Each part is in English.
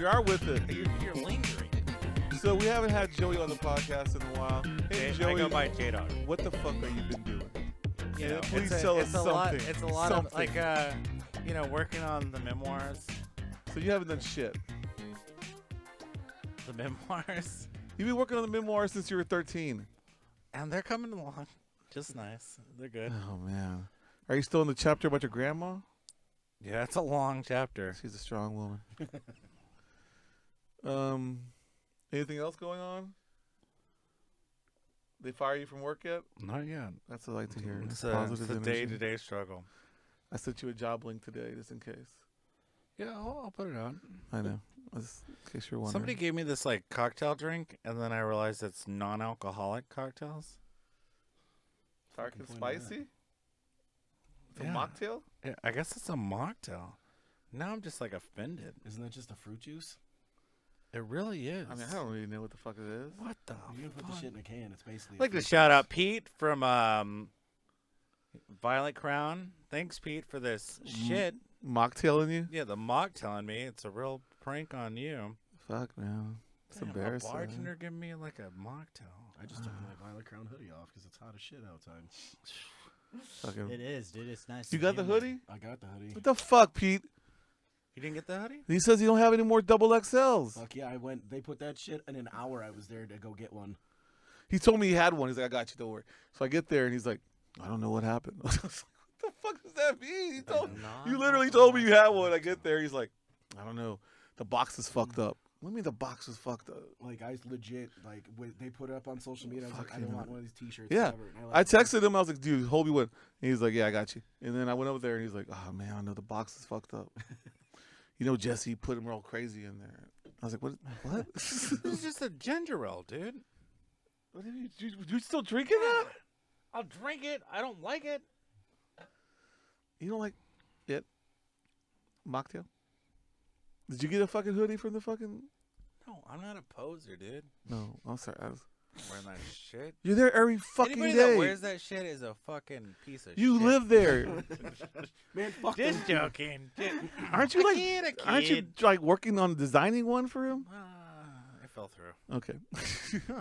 We are with it. You're lingering. So we haven't had Joey on the podcast in a while. Hey, Joey, I go by J-Dog. what the fuck are you been doing? You know, Please tell us something. It's a lot Something. of like, working on the memoirs. So you haven't done shit. The memoirs, You've been working on the memoirs since you were 13. and they're coming along, just nice. They're good. Oh man, are you still in the chapter about your grandma? Yeah, it's a long chapter. She's a strong woman. Anything else going on? They fire you from work yet? Not yet. That's what I like to hear. It's Positive a energy. day-to-day struggle. I sent you a job link today, just in case. Yeah, I'll put it on. I know. Just in case you're wondering. Somebody gave me this like cocktail drink, and then I realized it's non-alcoholic cocktails. Dark and spicy? It's a Yeah. mocktail? Yeah, I guess it's a mocktail. Now I'm just like offended. Isn't that just a fruit juice? It really is. I mean, I don't really know what the fuck it is. What the You can put the fuck? shit in a can. It's basically. I'd like to shout out Pete from Violet Crown. Thanks, Pete, for this shit. Mocktail in you? Yeah, the mock telling me it's a real prank on you. Fuck, man. It's Damn, embarrassing. A bartender giving me like a mocktail. I just took my Violet Crown hoodie off because it's hot as shit outside. Fucking- It is, dude. It's nice. You to got be the in there. hoodie? I got the hoodie. What the fuck, Pete? You didn't get the hoodie? He says you don't have any more double XLs. Fuck yeah, I went. They put that shit in an hour. I was there to go get one. He told me he had one. He's like, I got you, don't worry. So I get there and he's like, I don't know what happened. I was like, what the fuck does that mean? He told, you literally told me you had one. I get there, he's like, I don't know. The box is fucked up. What do you mean the box was fucked up? Like I legit like they put it up on social media. I was like, I Fucking don't want one of these T-shirts. Yeah. Ever. And I texted him. I was like, dude, hold me one. And he's like, yeah, I got you. And then I went over there and he's like, oh man, I know the box is fucked up. You know, Jesse put him all crazy in there. I was like, what? What? It's just a ginger ale, dude. What are you still drinking that? I'll drink it. I don't like it. You don't like it? Mocktail? Did you get a fucking hoodie from the fucking... No, I'm not a poser, dude. No, I'm sorry. I'm wearing that shit. You're there every fucking Anybody day. that wears that shit is a fucking piece of shit. You live there. Man, fuck Just them. joking. Aren't you A like... kid. Aren't you like working on designing one for him? I fell through. Okay.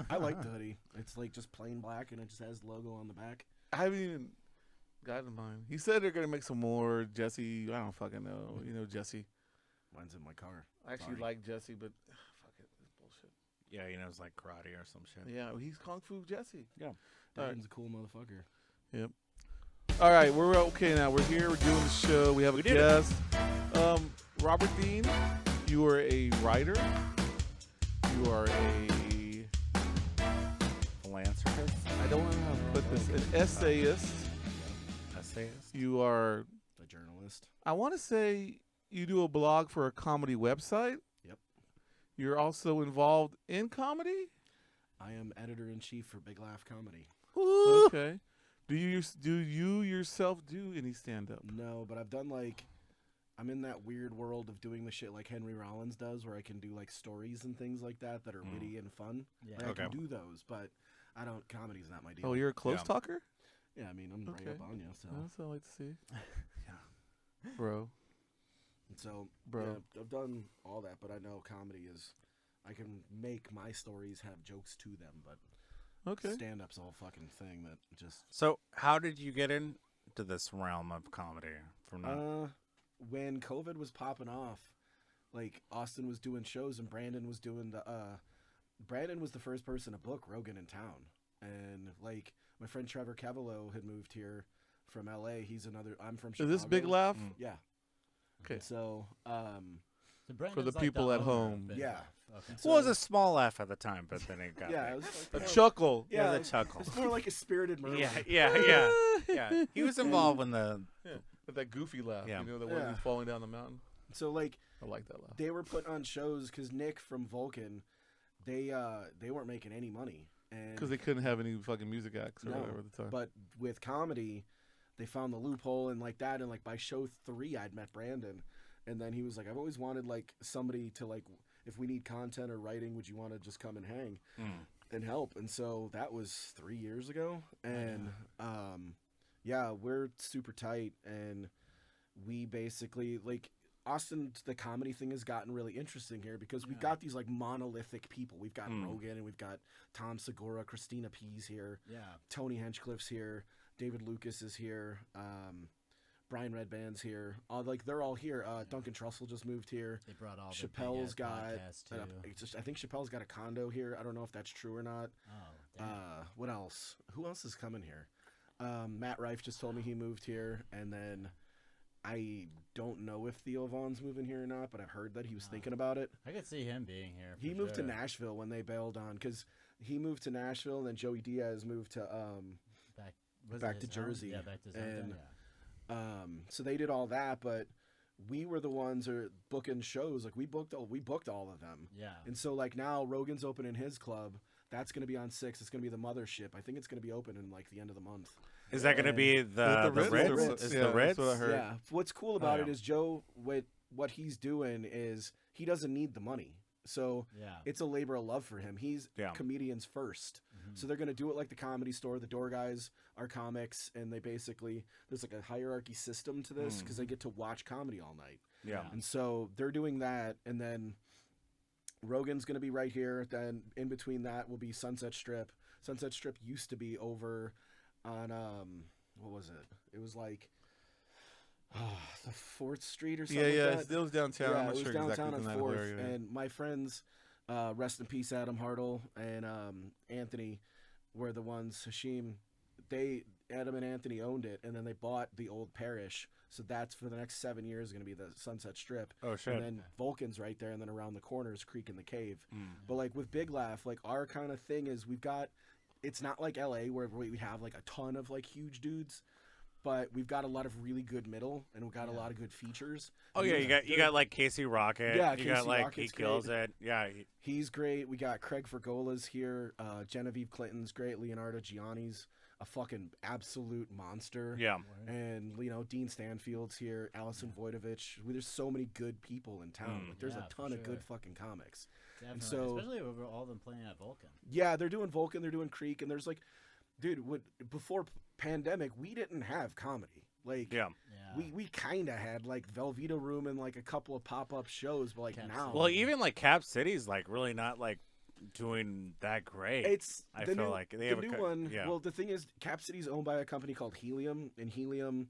I like the hoodie. It's like just plain black and it just has the logo on the back. I haven't even gotten mine. He said they're gonna make some more. Jesse, I don't fucking know. You know Jesse. Mine's in my car. I actually Sorry. like Jesse, but fuck it, it's bullshit. Yeah, you know, it's like karate or some shit. Yeah, he's Kung Fu Jesse. All right. Dan's a cool motherfucker. Yep. All right, we're okay now. We're here. We're doing the show. We have a did it. guest. Robert Dean, you are a writer. You are a... Philanthropist? I don't know how to put this. An essayist. Essayist? You are... A journalist. I want to say you do a blog for a comedy website. Yep. You're also involved in comedy? I am editor-in-chief for Big Laugh Comedy. Okay. Do you yourself do any stand-up? No, but I've done like... I'm in that weird world of doing the shit like Henry Rollins does, where I can do like stories and things like that that are witty and fun. Yeah. Like, I Okay. can do those, but I don't. Comedy's not my deal. Oh, you're a close Yeah. talker? Yeah, I mean, I'm Okay. right up on you. So, That's what I like to see. Yeah. Bro. so Bro. yeah, I've done all that, but I know comedy is. I can make my stories have jokes to them, but Okay. stand-up's a whole fucking thing that just. So, how did you get into this realm of comedy? From that? When COVID was popping off, like Austin was doing shows and Brandon was doing the. Brandon was the first person to book Rogan in town, and like my friend Trevor Cavalo had moved here from LA. He's another. I'm from Chicago. Is this Big Laugh? Yeah. Okay. So, So Brandon's For the like people at owner of home. Big Yeah. Laugh. Okay. so, Well, it was a small laugh at the time, but then it got yeah, big. it was like A more- chuckle. Yeah, the it's- chuckle. It's more like a spirited murmur. Yeah. He was involved when the With that goofy laugh. Yeah. You know, the one Yeah. that's falling down the mountain. So like I like that laugh. they were put on shows because Nick from Vulcan, they weren't making any money, and Because they couldn't have any fucking music acts or No, whatever at the time. but with comedy, they found the loophole and like that, and like by show 3, I'd met Brandon, and then he was like, I've always wanted like somebody to like, if we need content or writing, would you want to just come and hang and help? And so that was 3 years ago, and yeah, we're super tight, and we basically like Austin, the comedy thing has gotten really interesting here because we've got these like monolithic people. We've got Rogan and we've got Tom Segura, Christina P's here, Tony Hinchcliffe's here, David Lucas is here, Brian Redband's here. They're all here. Duncan Trussell just moved here. They brought all Chappelle's the got. too. I think Chappelle's got a condo here. I don't know if that's true or not. Oh, damn. What else? Who else is coming here? Matt Rife just told me he moved here, and then I don't know if Theo Vaughn's moving here or not, but I've heard that he was thinking about it. I could see him being here. He moved to Nashville when they bailed on, because he moved to Nashville, and then Joey Diaz moved to back to Jersey. Yeah, back to his hometown, so they did all that, but we were the ones who are booking shows. Like we booked all of them. Yeah. And so like now Rogan's opening his club. That's going to be on 6. It's going to be the Mothership. I think it's going to be open in like the end of the month. Is that going to be the Ritz? Is the Ritz? That's what I heard. Yeah. What's cool about it is Joe, what he's doing is he doesn't need the money. So it's a labor of love for him. He's comedians first. So they're going to do it like the Comedy Store. The door guys are comics, and they basically, there's like a hierarchy system to this because they get to watch comedy all night. Yeah. And so they're doing that, and then Rogan's going to be right here. Then in between that will be Sunset Strip. Sunset Strip used to be over on, what was it? It was like the 4th Street or something like that. It was downtown. Yeah, I'm not it was sure downtown exactly on the 4th. And my friends, rest in peace, Adam Hartle and Anthony, were the ones, Hashim, Adam and Anthony owned it, and then they bought the old parish. So that's for the next 7 years going to be the Sunset Strip. Oh, shit. And then Vulcan's right there, and then around the corner is Creek and the Cave. But like with Big Laugh, like our kind of thing is it's not like LA where we have like a ton of like huge dudes. But we've got a lot of really good middle, and we've got a lot of good features. Oh yeah, you got like Casey Rocket. Yeah, you got like Rocket's he kills great. it. Yeah, he's great. We got Craig Fergola's here. Genevieve Clinton's great. Leonardo Gianni's a fucking absolute monster. Yeah, and Dean Stanfield's here. Allison Voidovich. There's so many good people in town. Like, there's a ton of good fucking comics. Definitely. And so, especially over all of them playing at Vulcan. Yeah, they're doing Vulcan. They're doing Creek, and there's like, dude, before pandemic, we didn't have comedy. Like, we kind of had like Velveeta Room and like a couple of pop-up shows, but like now, well, even like Cap City's like really not like doing that great. I feel like they have a new one. Yeah. Well, the thing is, Cap City's owned by a company called Helium, and Helium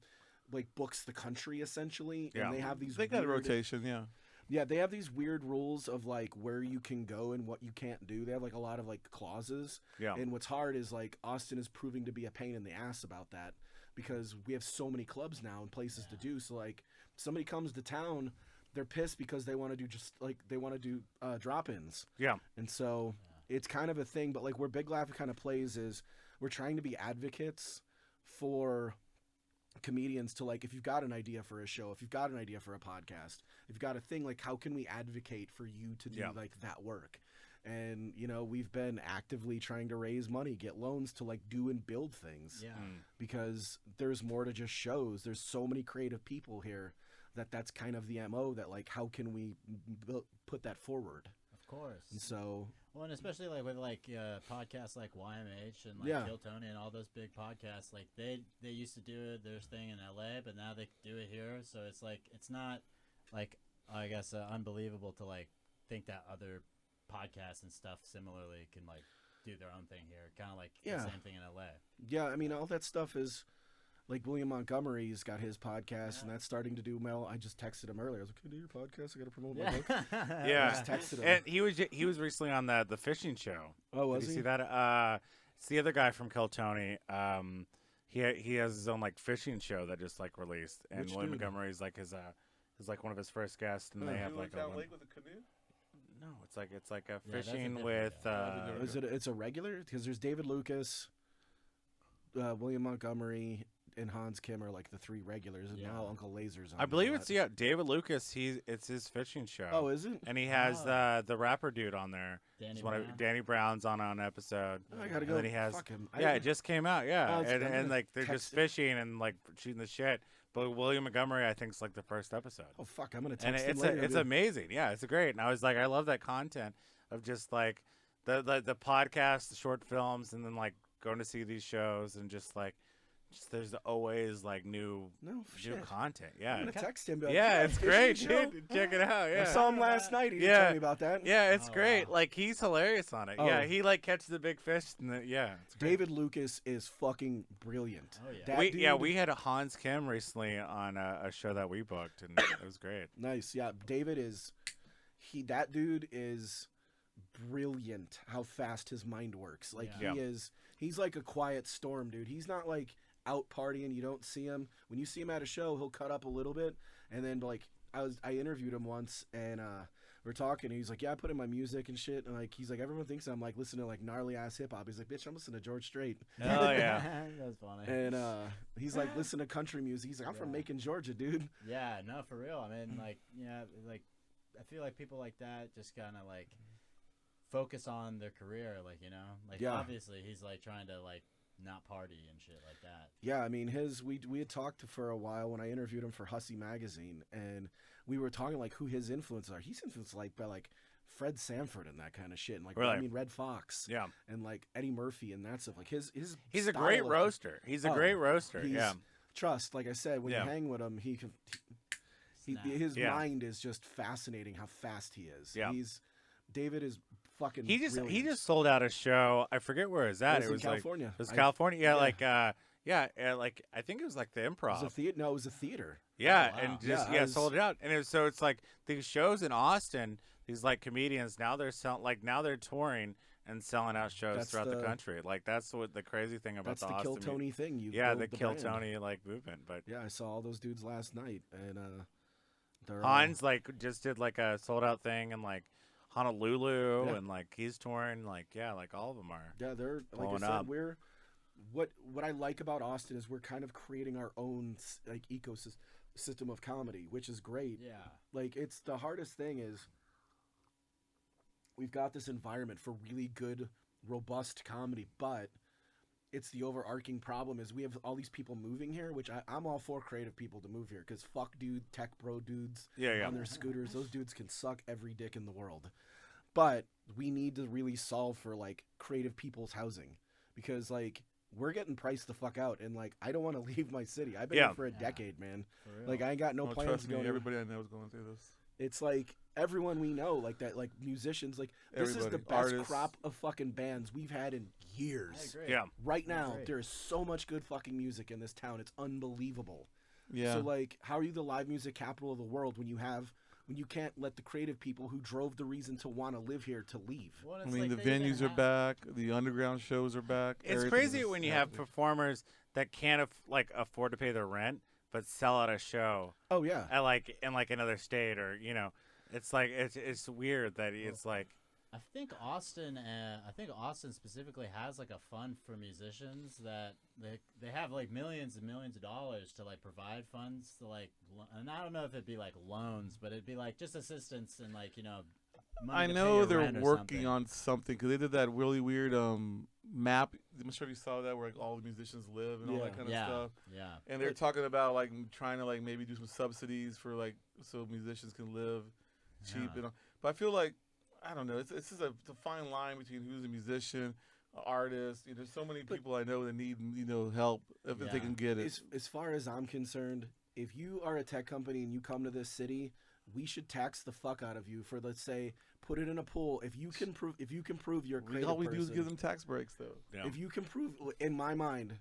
like books the country essentially, and they have these. They got a rotation, Yeah, they have these weird rules of like where you can go and what you can't do. They have like a lot of like clauses. Yeah. And what's hard is like Austin is proving to be a pain in the ass about that because we have so many clubs now and places to do. So like somebody comes to town, they're pissed because they want to do drop-ins. Yeah. And so it's kind of a thing, but like where Big Laugh kind of plays is we're trying to be advocates for comedians to like, if you've got an idea for a show, if you've got an idea for a podcast, if you've got a thing, like how can we advocate for you to do like that work? And we've been actively trying to raise money, get loans to like do and build things, because there's more to just shows. There's so many creative people here that's kind of the MO, that like how can we put that forward? Of course. And so, well, and especially like with like podcasts like YMH and like Kill Tony and all those big podcasts, like they used to do their thing in LA, but now they do it here. So it's like it's not like, I guess, unbelievable to like think that other podcasts and stuff similarly can like do their own thing here, kind of like the same thing in LA. Yeah, I mean all that stuff is. Like William Montgomery's got his podcast, and that's starting to do well. I just texted him earlier. I was like, "Can you do your podcast? I got to promote my book." Yeah, I just texted him. And he was recently on the fishing show. Oh, was he? Did you see that? It's the other guy from Kill Tony. He has his own like fishing show that just like released, and William Montgomery's like his like one of his first guests, and they have like a lake with a canoe. No, it's like a fishing with. Is it? It's a regular because there's David Lucas, William Montgomery, and Hans Kim are like the 3 regulars, and now Uncle Laser's on. I believe it's David Lucas. It's his fishing show. Oh, is it? And he has the rapper dude on there. Danny Brown's on an episode. Oh, I gotta go. And then he has fuck him. It just came out. Yeah, Oh, and like they're just fishing and like shooting the shit. But William Montgomery, I think, is like the first episode. Oh fuck, I'm gonna text him and later. it's amazing. Yeah, it's great. And I was like, I love that content of just like the podcast, the short films, and then like going to see these shows and just like there's always like new content. Yeah, I'm gonna text him. Like, yeah, it's great, show? dude. Check it out. Yeah, I saw him last night. He didn't tell me about that. Yeah, it's Oh, great. wow. Like he's hilarious on it. Yeah, he like catches the big fish. And it's great. David Lucas is fucking brilliant. Oh, yeah. We had a Hans Kim recently on a show that we booked, and it was great. Nice. Yeah, David is that dude is brilliant. How fast his mind works. Like he's like a quiet storm, dude. He's not like out partying. You don't see him. When you see him at a show, he'll cut up a little bit, and then like I interviewed him once, and we're talking, and he's like, yeah, I put in my music and shit, and like he's like, everyone thinks I'm like listening to like gnarly ass hip hop. He's like, bitch, I'm listening to George Strait. Oh yeah, That's funny. And he's like, listen to country music. He's like, I'm from Macon, Georgia, dude. Yeah, no, for real. I mean, like, like I feel like people like that just kind of like focus on their career, like, like obviously he's like trying to like not party and shit like that. Yeah, I mean, we had talked for a while when I interviewed him for Hussy magazine, and we were talking like who his influences are. He's influenced like by like Fred Sanford and that kind of shit, and like really? I mean Red Fox, yeah, and like Eddie Murphy and that stuff. Like he's a great roaster. He's a great roaster. Yeah, trust. Like I said, when you hang with him, his mind is just fascinating. How fast he is. Yeah, David is fucking. He just sold out a show. I forget where it's at. It was in California. Like, it was California. Yeah, like I think it was like the Improv. It was a theater. Yeah, oh, wow. and just sold it out. And it's like these shows in Austin. These like comedians now they're touring and selling out shows throughout the country. Like that's what the crazy thing about the Austin. Kill Tony thing. The Kill Tony like movement. But yeah, I saw all those dudes last night, and Hans like just did like a sold out thing in like Honolulu, and like he's touring like all of them are. Yeah, they're like I said, up. We're what I like about Austin is we're kind of creating our own like ecosystem of comedy, which is great. Yeah, like it's the hardest thing is we've got this environment for really good, robust comedy, but it's the overarching problem is we have all these people moving here, which I'm all for creative people to move here because fuck tech bro dudes on their scooters. Those dudes can suck every dick in the world. But we need to really solve for like creative people's housing because like we're getting priced the fuck out and like I don't want to leave my city. I've been here for a decade, man. Like I ain't got no plans trust to go. Me, everybody I know is going through this. It's like everyone we know, like that, like musicians, like this is the best artists. Crop of fucking bands we've had in years. Yeah. Right now, there is so much good fucking music in this town. It's unbelievable. Yeah. So like, how are you the live music capital of the world when you can't let the creative people who drove the reason to want to live here to leave? Well, I mean, the venues are back. The underground shows are back. It's crazy when you have performers that can't afford to pay their rent, but sell out a show. Oh yeah. In another state or it's like it's weird that it's like. I think Austin specifically has like a fund for musicians that they have like millions and millions of dollars to like provide funds to like, and I don't know if it'd be like loans, but it'd be like just assistance and like money I to know pay your they're rent or working on something because they did that really weird map. I'm sure you saw that where like all the musicians live and all that kind of stuff. Yeah. And they're talking about like trying to like maybe do some subsidies for like so musicians can live cheap and all. But I feel like I don't know. It's just a fine line between who's a musician, an artist. There's so many people I know that need help if they can get it. As far as I'm concerned, if you are a tech company and you come to this city, we should tax the fuck out of you for, let's say, put it in a pool. If you can prove you're a creative all we person, do is give them tax breaks, though. Yeah. If you can prove, in my mind,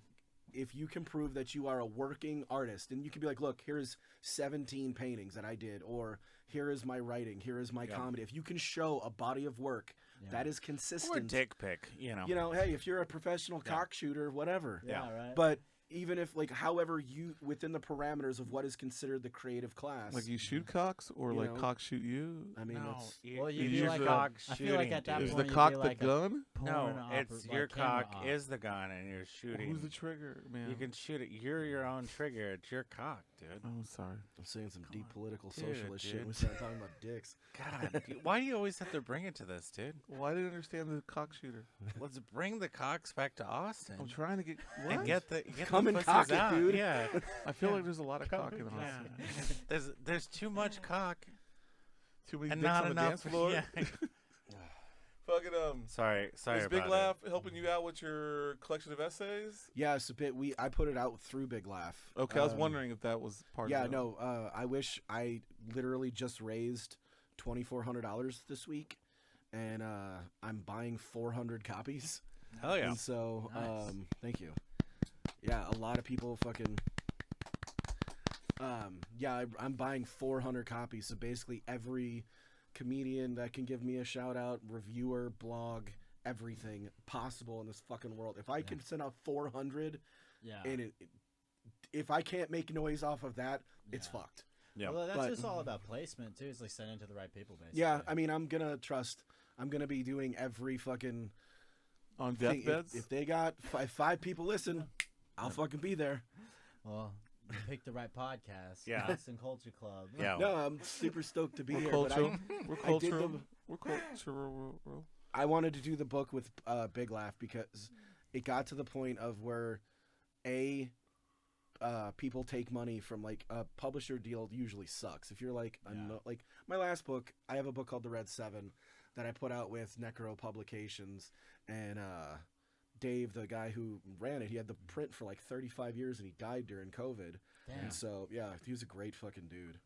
if you can prove that you are a working artist, and you can be like, look, here's 17 paintings that I did, or here is my writing, here is my comedy. If you can show a body of work that is consistent, or a dick pic, hey, if you're a professional cock shooter, whatever. Yeah, right. But even if, like, however you, within the parameters of what is considered the creative class. Like you shoot cocks or like cocks shoot you? I mean, no, well, you you'd be like cock I feel like at that Is point the cock you'd the be like gun? No, it's your cock is the gun and you're shooting. Who's the trigger, man? You can shoot it. You're your own trigger. It's your cock, dude. Oh, sorry. I'm saying some deep political Dude, socialist dude. shit. We started talking about dicks. God, why do you always have to bring it to this, dude? Well, I didn't understand the cock shooter. Let's bring the cocks back to Austin. I'm trying to get and get the Come and pussies cock it, out. dude. Yeah, I feel like there's a lot of cock in Austin. There's too much cock Too many and dicks not on the enough dance floor. Yeah. Fucking Sorry is Big Laugh helping you out with your collection of essays? Yeah, it's a bit. I put it out through Big Laugh. Okay, I was wondering if that was part of it. Yeah, no. I wish I literally just raised $2,400 this week, and I'm buying 400 copies. Hell yeah! And so, Nice. thank you. Yeah, a lot of people fucking. Yeah, I'm buying 400 copies. So basically, every comedian that can give me a shout out, reviewer, blog, everything possible in this fucking world. If I can send out 400, and if I can't make noise off of that, it's fucked. Yeah, well, that's just all about placement too. It's like sending to the right people, basically. Yeah, I mean, I'm gonna be doing every fucking on deathbeds. If they got five people listen, I'll fucking be there. Well, you picked the right podcast. Yeah. Boston Culture Club. Yeah. No, I'm super stoked to be here. Cultural. But We're cultural. We're cultural. I wanted to do the book with Big Laugh because it got to the point of where people take money from like a publisher deal usually sucks. If you're like like my last book, I have a book called The Red Seven that I put out with Necro Publications, and Dave, the guy who ran it, he had the print for like 35 years and he died during COVID. Damn. And so yeah, he was a great fucking dude.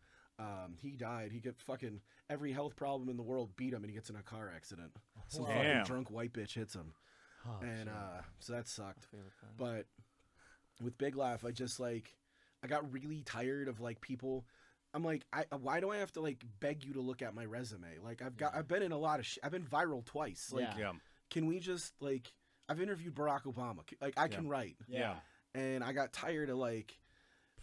He died. He get fucking every health problem in the world beat him, and he gets in a car accident. Some Whoa. fucking Damn. drunk white bitch hits him, Oh, and shit. so that sucked. But with Big Laugh, I just like I got really tired of like people. I'm like, why do I have to like beg you to look at my resume? Like I've been in a lot of I've been viral twice. Like, Yeah. can we just like I've interviewed Barack Obama. Like I can write, Yeah. and I got tired of like.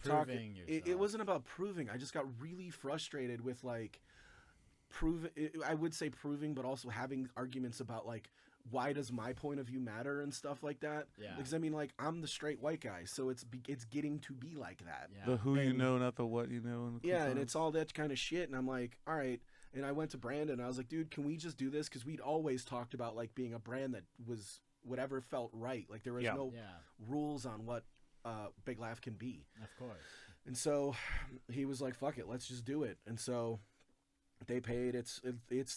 Proving yourself. It wasn't about proving. I just got really frustrated with like I would say proving, but also having arguments about like why does my point of view matter and stuff like that. Yeah. Because I mean, like I'm the straight white guy, so it's getting to be like that. Yeah. The who you And- know, not the what you know. Yeah, and it's all that kind of shit. And I'm like, all right. And I went to Brandon. And I was like, dude, can we just do this? Because we'd always talked about like being a brand that was whatever felt right. Like there was no Yeah. rules on what Big Laugh can be. Of course. And so he was like, fuck it, let's just do it. And so they paid. It's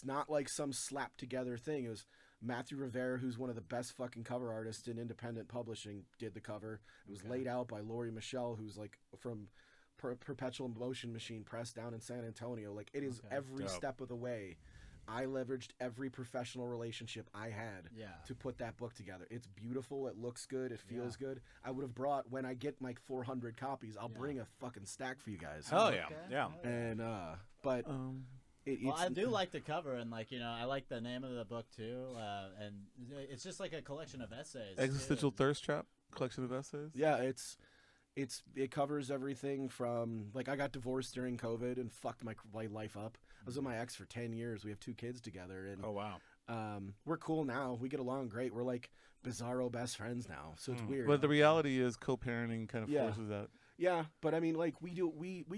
not like some slapped together thing. It was Matthew Rivera, who's one of the best fucking cover artists in independent publishing, did the cover. It was laid out by Lori Michelle, who's like from Perpetual Motion Machine Press down in San Antonio. Like it is every Dope. step of the way. I leveraged every professional relationship I had to put that book together. It's beautiful. It looks good. It feels good. I would have brought, when I get my 400 copies, I'll bring a fucking stack for you guys. Hell yeah, Okay. yeah. And, but it's... Well, I do like the cover, and like I like the name of the book too, and it's just like a collection of essays. Existential too. Thirst Trap collection of essays. Yeah, it covers everything from, like, I got divorced during COVID and fucked my life up. I was with my ex for 10 years. We have 2 kids together, and Oh wow. we're cool now. We get along great. We're like bizarro best friends now, so it's weird. But the reality is, co-parenting kind of forces that. Yeah, but I mean, like we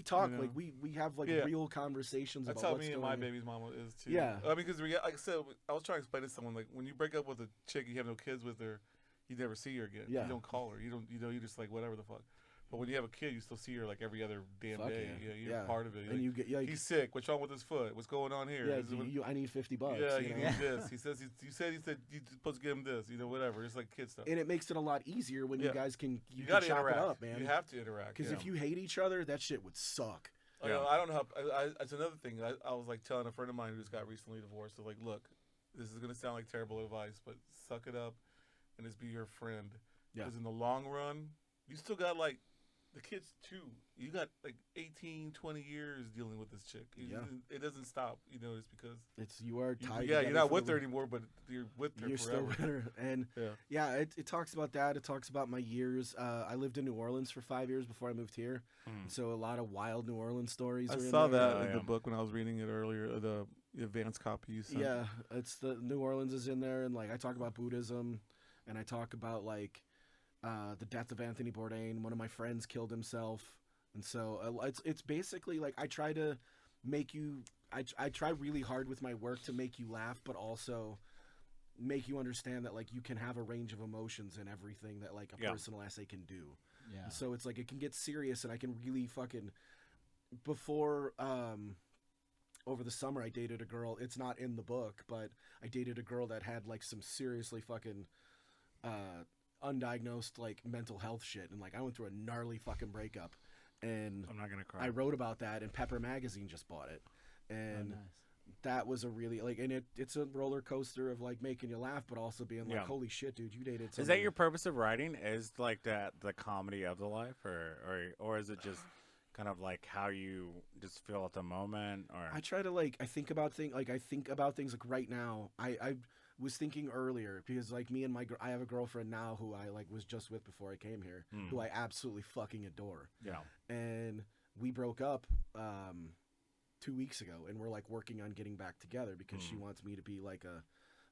talk, You know? like we have like real conversations That's about how what's me and going my on. baby's mama is too. Yeah. I mean, because like I said, I was trying to explain to someone, like, when you break up with a chick, you have no kids with her, you never see her again. Yeah. You don't call her. You don't. You just like whatever the fuck. But when you have a kid, you still see her like every other damn Fuck day. yeah. Yeah, you're part of it. And Like, you get like, he's sick. What's wrong with his foot? What's going on here? yeah, This is what- I need $50. yeah, you he know? needs this. He says you said you're supposed to give him this. You know, whatever. It's like kid stuff. And it makes it a lot easier when you Yeah. guys can You can got to chop interact. it up, man. You have to interact. Because yeah. if you hate each other, that shit would suck. I don't know how. That's another thing. I was like telling a friend of mine who just got recently divorced. So like, look, this is gonna sound like terrible advice, but suck it up and just be your friend. Yeah. Because in the long run, you still got like the kids too. You got like 18, 20 years dealing with this chick. It doesn't stop. You know, it's because You are tied. you're together not for with the- her anymore, but you're with her You're forever. still with her, and it talks about that. It talks about my years. I lived in New Orleans for 5 years before I moved here, so a lot of wild New Orleans stories. I are in saw there. that in the book when I was reading it earlier. The advanced copy you sent. Yeah, it's the New Orleans is in there, and like I talk about Buddhism, and I talk about like the death of Anthony Bourdain. One of my friends killed himself, and so it's basically like I try to make you. I try really hard with my work to make you laugh, but also make you understand that like you can have a range of emotions in everything that like a personal essay can do. Yeah. And so it's like it can get serious, and I can really fucking before over over the summer, I dated a girl. It's not in the book, but I dated a girl that had like some seriously fucking undiagnosed like mental health shit, and like I went through a gnarly fucking breakup, and I'm not gonna cry. I wrote about that, and Pepper Magazine just bought it, and that was a really like, and it's a roller coaster of like making you laugh, but also being like, holy shit, dude, you dated somebody. Is that your purpose of writing? Is like that the comedy of the life, or is it just kind of like how you just feel at the moment? Or I try to like I think about things like right now. I was thinking earlier because like me and I have a girlfriend now who I like was just with before I came here, who I absolutely fucking adore. Yeah. And we broke up 2 weeks ago, and we're like working on getting back together because she wants me to be like a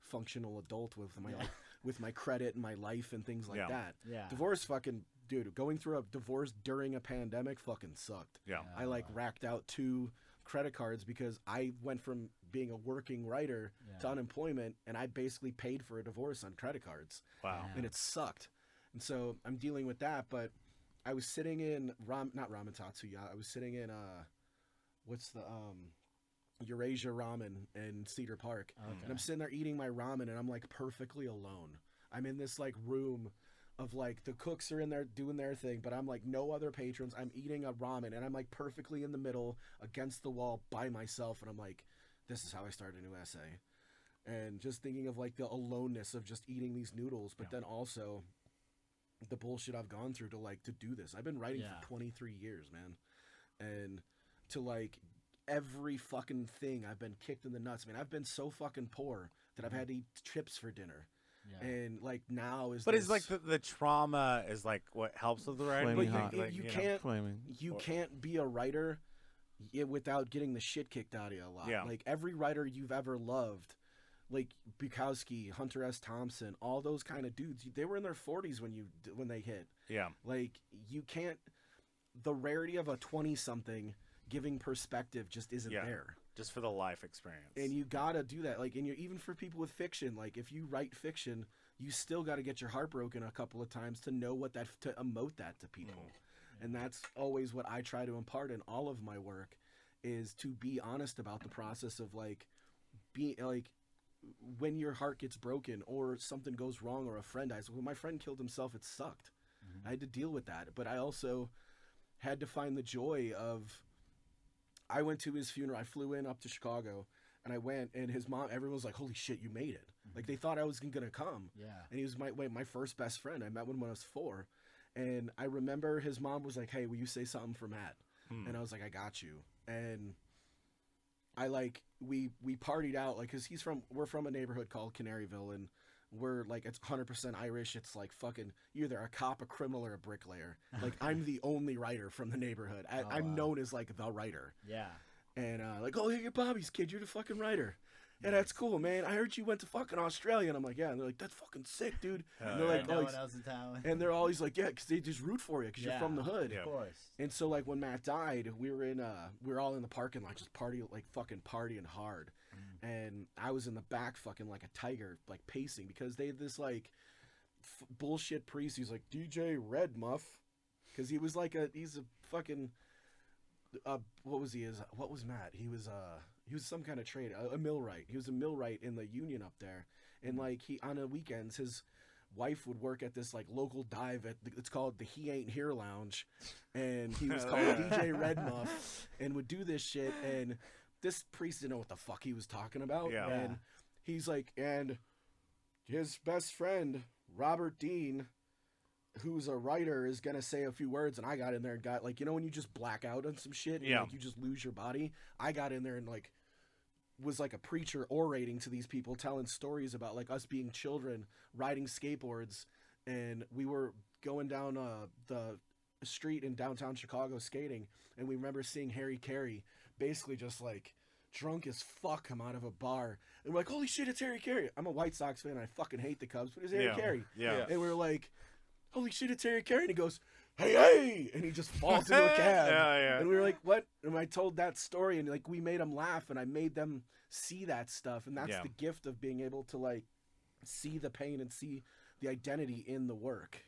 functional adult with my like, with my credit and my life and things like that. Yeah. Divorce fucking dude, going through a divorce during a pandemic fucking sucked. Yeah. I like racked out 2 credit cards because I went from being a working writer to unemployment, and I basically paid for a divorce on credit cards. Wow. And it sucked. And so I'm dealing with that, but I was sitting in not Ramen Tatsuya. I was sitting in what's the Eurasia Ramen in Cedar Park. Okay. And I'm sitting there eating my ramen, and I'm like perfectly alone. I'm in this like room of like the cooks are in there doing their thing, but I'm like no other patrons. I'm eating a ramen, and I'm like perfectly in the middle against the wall by myself, and I'm like, this is how I start a new essay. And just thinking of like the aloneness of just eating these noodles, but then also the bullshit I've gone through to do this. I've been writing for 23 years, man. And to like every fucking thing I've been kicked in the nuts, man. I've been so fucking poor that I've had to eat chips for dinner. Yeah. And like now is, but it's like the trauma is like what helps with the writing. But you can't be a writer without getting the shit kicked out of you a lot. Yeah. Like every writer you've ever loved, like Bukowski, Hunter S. Thompson, all those kind of dudes, they were in their 40s when they hit. Yeah. Like you can't. The rarity of a 20-something giving perspective just isn't there. Just for the life experience. And you gotta do that. Like, and even for people with fiction, like if you write fiction, you still gotta get your heart broken a couple of times to know to emote that to people. And that's always what I try to impart in all of my work, is to be honest about the process of like being like when your heart gets broken or something goes wrong or a friend dies. When my friend killed himself, it sucked. I had to deal with that, but I also had to find the joy of. I went to his funeral. I flew in up to Chicago, and I went, and his mom, everyone was like, holy shit, you made it. Like, they thought I was going to come. Yeah. And he was my first best friend. I met him when I was 4. And I remember his mom was like, hey, will you say something for Matt? And I was like, I got you. And I like, we partied out, like, because we're from a neighborhood called Canaryville, and we're like, it's 100% Irish. It's like fucking, you're either a cop, a criminal, or a bricklayer. Like, I'm the only writer from the neighborhood. I'm known as like the writer. Yeah. And like, oh, you're Bobby's kid. You're the fucking writer. Yeah, that's cool, man. I heard you went to fucking Australia. And I'm like, yeah. And they're like, that's fucking sick, dude. And they're like, no one else in town. And they're always like, yeah, because they just root for you because you're from the hood. Of course. And so like when Matt died, we were all in the parking lot just partying hard. And I was in the back fucking like a tiger, like pacing, because they had this like bullshit priest. He's like DJ Red Muff, because he was like he's a fucking what was Matt? He was some kind of trade, a millwright. He was a millwright in the union up there, and like he on the weekends his wife would work at this like local dive it's called the He Ain't Here Lounge, and he was called DJ Red Muff, and would do this shit. And this priest didn't know what the fuck he was talking about. Yeah. And he's like, and his best friend, Robert Dean, who's a writer, is going to say a few words. And I got in there and got like, you know, when you just black out on some shit and like, you just lose your body. I got in there and like, was like a preacher orating to these people, telling stories about like us being children, riding skateboards. And we were going down the street in downtown Chicago skating. And we remember seeing Harry Carey basically just like drunk as fuck come out of a bar, and we're like, holy shit, it's Harry Carey. I'm a White Sox fan, I fucking hate the Cubs, but it's Harry Carey. And we're like, holy shit, it's Harry Carey. And he goes, hey, and he just falls into a cab. And we were like, what? And I told that story, and like we made them laugh, and I made them see that stuff. And that's the gift of being able to like see the pain and see the identity in the work.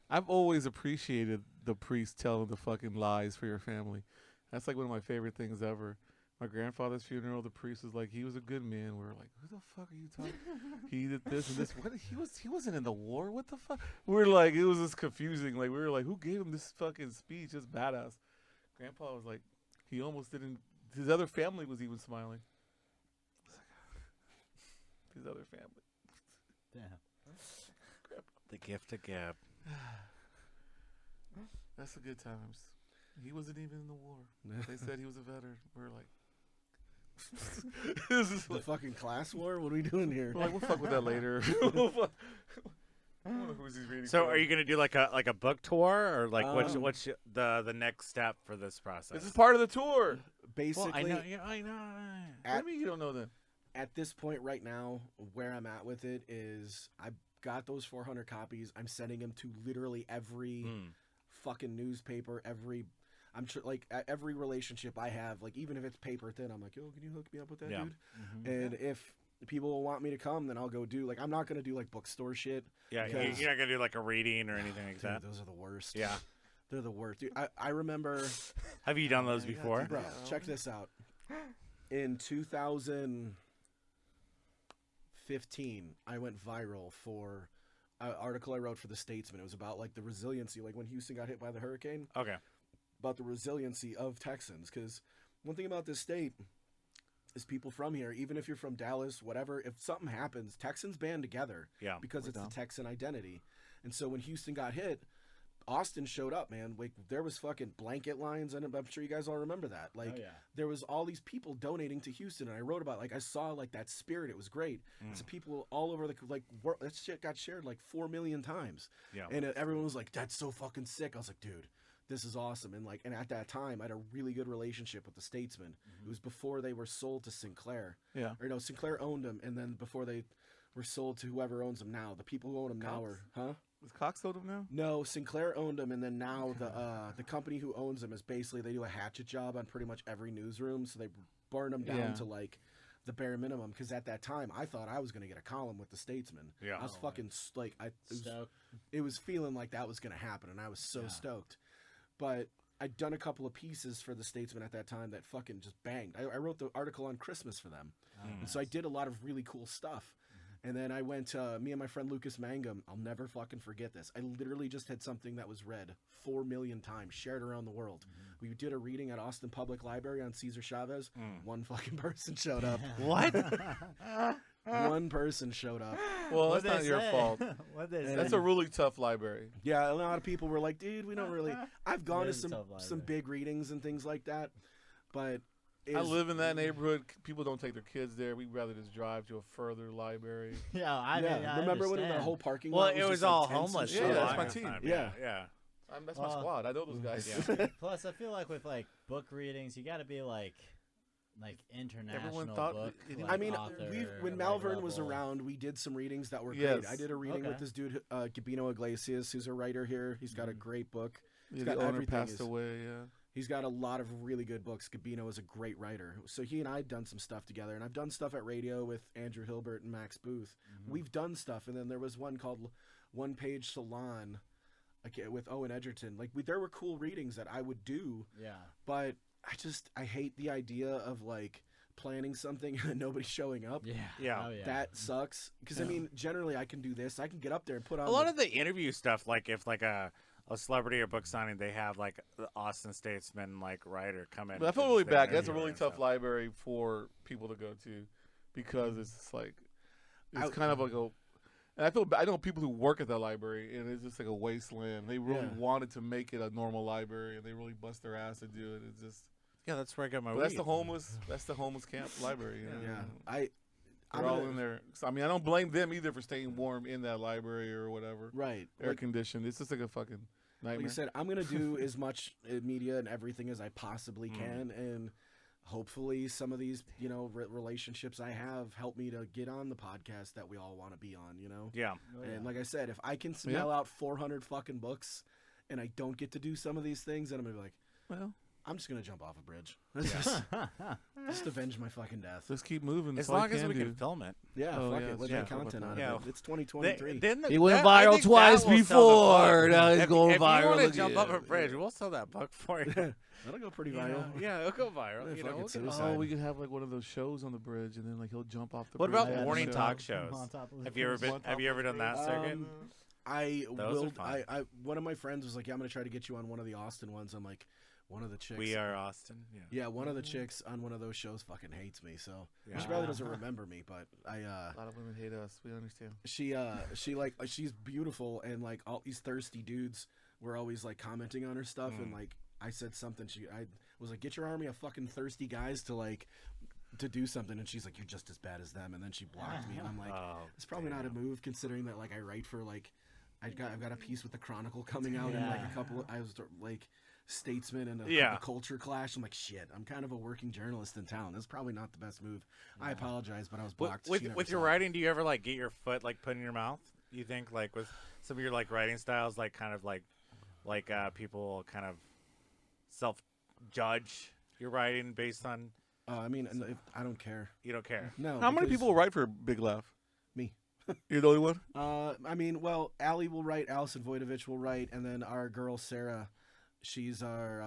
I've always appreciated the priest telling the fucking lies for your family. That's like one of my favorite things ever. my grandfather's funeral, the priest was like, he was a good man. We were like, who the fuck are you talking? He did this and this. What? He wasn't in the war. What the fuck? We were like, it was just confusing. Like we were like, who gave him this fucking speech? It's badass. Grandpa was like, he almost didn't. His other family was even smiling. His other family. Damn. Grandpa. The gift of gab. That's the good times. He wasn't even in the war. They said he was a veteran. We were like, this is The like, fucking class war? What are we doing here? we're like, we'll fuck with that later. I wonder who's he reading So from. are you gonna do like a book tour, or like what's Um, the next step for this process? This is part of the tour. Basically, Well, I know. Yeah, I know. What do you mean you don't know that? at this point right now, where I'm at with it is I got those 400 copies. I'm sending them to literally every fucking newspaper, every relationship I have, like even if it's paper thin, I'm like, yo, can you hook me up with that Yeah. dude? And if people will want me to come, then I'll go do, like, I'm not gonna do like bookstore shit. Yeah, because- you're not gonna do like a reading or anything like Dude, that. those are the worst. Yeah. They're the worst. Dude, I remember, Have you done those Yeah, you gotta before? do bro, Yeah. check this out. In 2015, I went viral for an article I wrote for The Statesman. It was about like the resiliency, like when Houston got hit by the hurricane, Okay. about the resiliency of Texans. Because one thing about this state is people from here, even if you're from Dallas, whatever, if something happens, Texans band together Yeah. because We're it's down. the Texan identity. And so when Houston got hit, Austin showed up, man. Like there was fucking blanket lines, and I'm sure you guys all remember that. Like Oh, yeah. there was all these people donating to Houston, and I wrote about, like, I saw like that spirit. It was great. So people all over the that shit got shared like 4 million times, Yeah. and everyone was like, "That's so fucking sick." I was like, "Dude, this is awesome." And and at that time, I had a really good relationship with the Statesman. It was before they were sold to Sinclair. Yeah. Or no, Sinclair owned them, and then before they were sold to whoever owns them now. The people who own them now Cox? are, huh? Was Cox sold him now? No, Sinclair owned them, and then now the company who owns them is basically, they do a hatchet job on pretty much every newsroom, so they burn them down Yeah. to like the bare minimum. Because at that time, I thought I was gonna get a column with the Statesman. Yeah. I was fucking like Stoked. it was feeling like that was gonna happen, and I was so Yeah. stoked. But I'd done a couple of pieces for the Statesman at that time that fucking just banged. I wrote the article on Christmas for them, and so I did a lot of really cool stuff. And then I went to me and my friend Lucas Mangum. I'll never fucking forget this. I literally just had something that was read 4 million times, shared around the world. We did a reading at Austin Public Library on Cesar Chavez. One fucking person showed up. What? One person showed up. Well, What'd that's not they your say? fault. What'd they say? That's a really tough library. Yeah, a lot of people were like, dude, we don't really. I've gone It to is a tough some library. big readings and things like that, but I live in that neighborhood. People don't take their kids there. We'd rather just drive to a further library. Yeah, I mean, I remember when the understand. whole parking Well, lot it was was just, like, all tents and homeless. shit? for a Yeah, that's long my time. team. Yeah. Yeah. That's my Well, squad. I know those guys. Yeah. Plus, I feel like with like book readings, you got to be like international thought book. it- like, I mean, author, when like, Malvern was level. around, we did some readings that were Yes. great. I did a reading Okay. with this dude, Gabino Iglesias, who's a writer here. He's got a great book. Yeah, got the owner everything passed is- away. Yeah. He's got a lot of really good books. Gabino is a great writer. So he and I had done some stuff together, and I've done stuff at radio with Andrew Hilbert and Max Booth. We've done stuff, and then there was one called One Page Salon, like, with Owen Edgerton. Like, there were cool readings that I would do, Yeah. but I hate the idea of like planning something and nobody showing up. Yeah. Yeah. Oh, yeah. That sucks. Because I mean, generally I can do this. I can get up there and put on A lot of the interview stuff, like if like a celebrity or book signing, they have like the Austin Statesman like writer come in. But I feel and really just bad. That's a interview really and tough stuff. library for people to go to because it's just like it's I- kind of like a. And I feel I know people who work at that library, and it's just like a wasteland. They really Yeah. wanted to make it a normal library, and they really bust their ass to do it. It's just Yeah, that's where I got my. but that's weed. the homeless. That's the homeless camp library. You know? Yeah. I'm They're all gonna- in there. So, I mean, I don't blame them either for staying warm in that library or whatever. Right. Air Like, conditioned. It's just like a fucking like nightmare. I said, I'm gonna do as much media and everything as I possibly can, and hopefully some of these, relationships I have help me to get on the podcast that we all want to be on. Yeah. Oh, And like I said, if I can smell out 400 fucking books, and I don't get to do some of these things, then I'm gonna be like, well, I'm just gonna jump off a bridge. Just avenge my fucking death. Just keep moving. As long as we can film it. Yeah, Oh, fuck yeah, it. Let's yeah. make content out Yeah. of it. It's 2023. He went viral twice before. Now he's going if viral you want to again. jump up a bridge, we'll sell that book for you. That'll go pretty You viral. know? Yeah, it'll go viral. Yeah, You fuck know, it, we'll get- suicide. Oh, we could have like one of those shows on the bridge, and then like he'll jump off the What bridge. about and morning show. talk shows? On top of the Have you ever bridge. been? Have you ever done that circuit? I Those are will. fun. I one of my friends was like, "Yeah, I'm gonna try to get you on one of the Austin ones." I'm like, one of the chicks. We are Austin. Yeah. Yeah, one of the chicks on one of those shows fucking hates me. So Yeah. she probably doesn't remember me, but A lot of women hate us. We understand. she like she's beautiful, and like all these thirsty dudes were always like commenting on her stuff, and like I said something. I was like, "Get your army of fucking thirsty guys to like." To do something, and she's like, "You're just as bad as them," and then she blocked me, and I'm like, "It's probably not a move considering that like I write for like I've got a piece with the Chronicle coming out in like a couple. I was like Statesman and a Culture Clash. I'm like, shit. I'm kind of a working journalist in town. This is probably not the best move. I apologize, but I was blocked. With your writing, do you ever like get your foot like put in your mouth? You think like with some of your like writing styles, like kind of like people kind of self judge your writing based on. I mean, I don't care. You don't care. No. How many people write for Big Laugh? Me. You're the only one? I mean, well, Allie will write, Allison Voidovich will write, and then our girl Sarah, she's our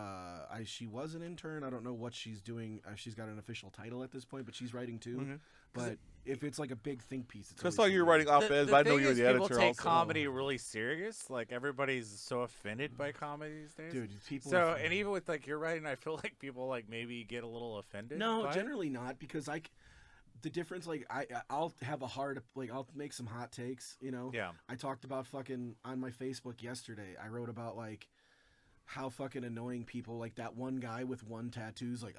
she was an intern. I don't know what she's doing. She's got an official title at this point, but she's writing too. Mm-hmm. But if it's like a big think piece, it's I saw you were writing op-eds, but I know you're the editor people take also. comedy really serious. Like everybody's so offended by comedy these days. dude, people. So and even with like your writing, I feel like people like maybe get a little offended. No, by it. generally not, because the difference, like I'll have a hard, like I'll make some hot takes, you know. Yeah. I talked about fucking on my Facebook yesterday. I wrote about like how fucking annoying people, like that one guy with one tattoo's like,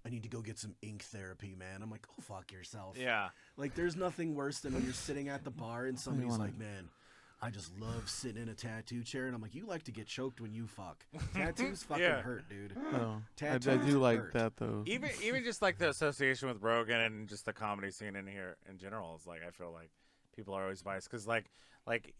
I need to go get some ink therapy, man. I'm like, oh, fuck yourself. Yeah. Like there's nothing worse than when you're sitting at the bar and somebody's like, man, I just love sitting in a tattoo chair, and I'm like, you like to get choked when you fuck. Tattoos fucking hurt, dude. Oh, I Tattoos do like hurt. that though. Even just like the association with Rogan and just the comedy scene in here in general is like I feel like people are always biased because like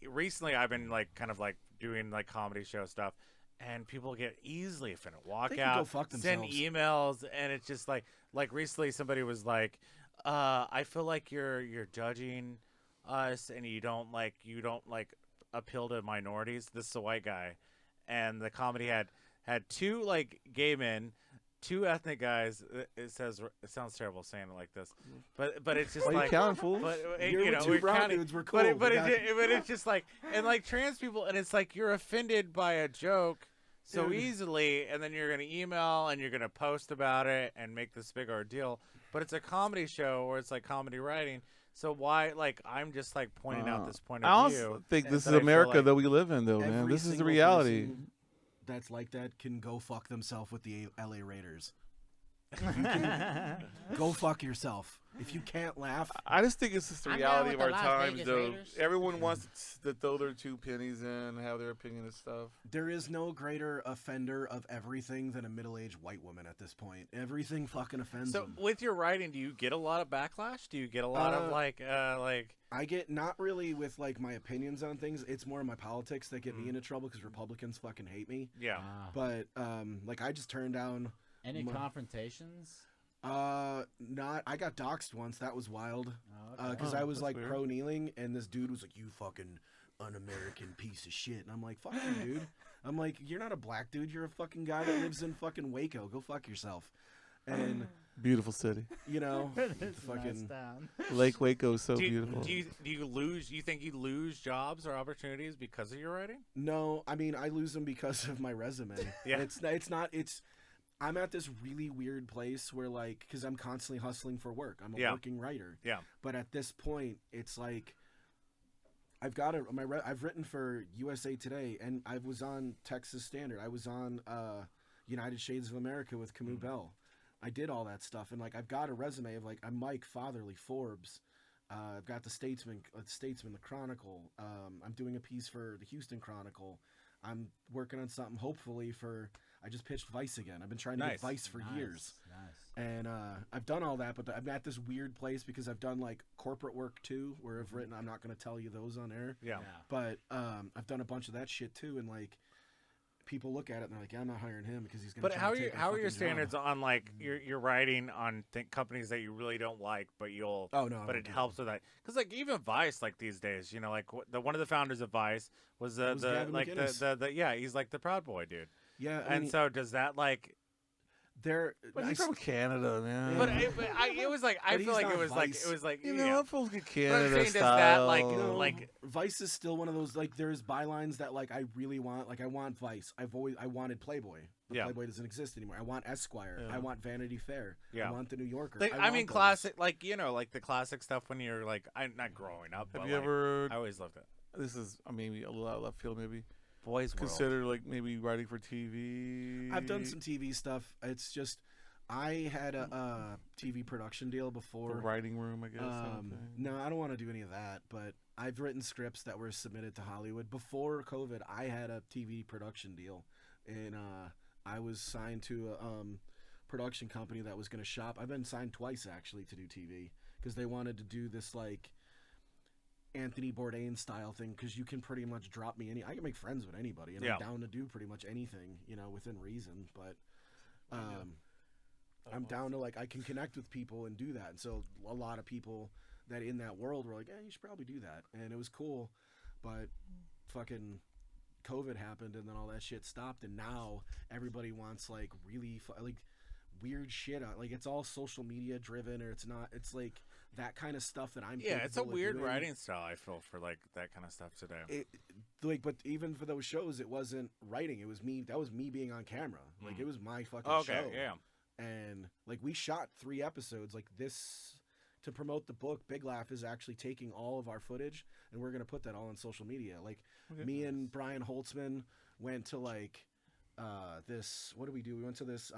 recently I've been like kind of like doing like comedy show stuff and people get easily offended, walk They out, can go fuck send themselves. emails, and it's just like recently somebody was like, I feel like you're judging us and you don't like appeal to minorities. This is a white guy, and the comedy had two like gay men, two ethnic guys. It sounds terrible saying it like this, but it's just Why like you counting, fool? But You're you with know, two we're brown counting, dudes, we're cool. but it's just like and like trans people, and it's like you're offended by a joke so Dude. easily, and then you're gonna email and you're gonna post about it and make this big ordeal. But it's a comedy show or it's like comedy writing. So why, like, I'm just like pointing out this point I of also view. think this is that I feel America like- that we live in, though, man. Every This is the single reality. person that's like that can go fuck themselves with the LA Raiders. Go fuck yourself. If you can't laugh, I just think it's just the I'm reality down of with our the Las times, Vegas though. Raiders. Everyone wants to throw their 2 pennies in and have their opinion and stuff. there is no greater offender of everything than a middle-aged white woman at this point. Everything fucking offends So them. with your writing, do you get a lot of backlash? Do you get a lot of like I get not really with like my opinions on things. It's more my politics that get me into trouble because Republicans fucking hate me. yeah. But like I just turned down. Any confrontations? Not. I got doxxed once. That was wild. Oh, okay. Because I was that's like weird. pro kneeling, and this dude was like, "You fucking un-American piece of shit," and I'm like, "Fuck you, dude." I'm like, "You're not a black dude. You're a fucking guy that lives in fucking Waco. Go fuck yourself." And Beautiful city. you know, It's a nice fucking. town. Lake Waco is so Do beautiful. you lose? You think you lose jobs or opportunities because of your writing? No, I mean I lose them because of my resume. Yeah. It's not. I'm at this really weird place where like, because I'm constantly hustling for work. I'm a Yeah. working writer. Yeah. But at this point, it's like I've written for USA Today, and I was on Texas Standard. I was on United Shades of America with Camus Bell. I did all that stuff, and like I've got a resume of like I'm Mike Fatherly, Forbes. I've got the Statesman, the Chronicle. I'm doing a piece for the Houston Chronicle. I'm working on something hopefully for. I just pitched Vice again. I've been trying to get Vice for years. Nice. And I've done all that, but I'm at this weird place because I've done like corporate work too, where I've written. I'm not going to tell you those on air. Yeah. But I've done a bunch of that shit too, and like people look at it and they're like, yeah, I'm not hiring him because he's gonna. But try how to are you? take How our are your fucking job." standards on like you're writing on companies that you really don't like, but you'll. Oh no, But it helps with that because like even Vice like these days, you know, like one of the founders of Vice was Gavin like McInnes. the yeah, he's like the Proud Boy dude. Yeah, I And mean, so does that like? But he's from Canada, man. But it was like I But feel he's like not it was Vice. like you yeah. know, I'm supposed to get But I'm Canada saying, does style. that like You know, like Vice is still one of those like there's bylines that like I really want. Like I want Vice. I wanted Playboy. But Yeah. Playboy doesn't exist anymore. I want Esquire. Yeah. I want Vanity Fair. Yeah. I want the New Yorker. Like, I want mean, those. classic, like, you know, like the classic stuff when you're like, I'm not growing up, but Have you like, ever? I always loved it. This is maybe a little out of left field. Maybe Boys World. consider like maybe writing for TV. I've done some TV stuff. It's just I had a TV production deal the before. writing room, I guess. No, I don't want to do any of that. But I've written scripts that were submitted to Hollywood before COVID. I had a TV production deal, and I was signed to a production company that was going to shop. I've been signed twice actually to do TV because they wanted to do this like Anthony Bourdain style thing because you can pretty much drop me I can make friends with anybody and Yeah. I'm down to do pretty much anything, you know, within reason. But I'm down to like I can connect with people and do that. And so a lot of people that in that world were like, "Yeah, you should probably do that," and it was cool. But fucking COVID happened, and then all that shit stopped, and now everybody wants like really like weird shit on. Like it's all social media driven, or it's not. It's like that kind of stuff that I'm. Yeah, it's a capable of weird doing. writing style, I feel, for like that kind of stuff today. But even for those shows, it wasn't writing. It was me. That was me being on camera. Like it was my fucking Okay, show. yeah. And like we shot 3 episodes. Like this to promote the book. Big Laugh is actually taking all of our footage, and we're gonna put that all on social media. Like me and Brian Holtzman went to like this. What did we do? We went to this.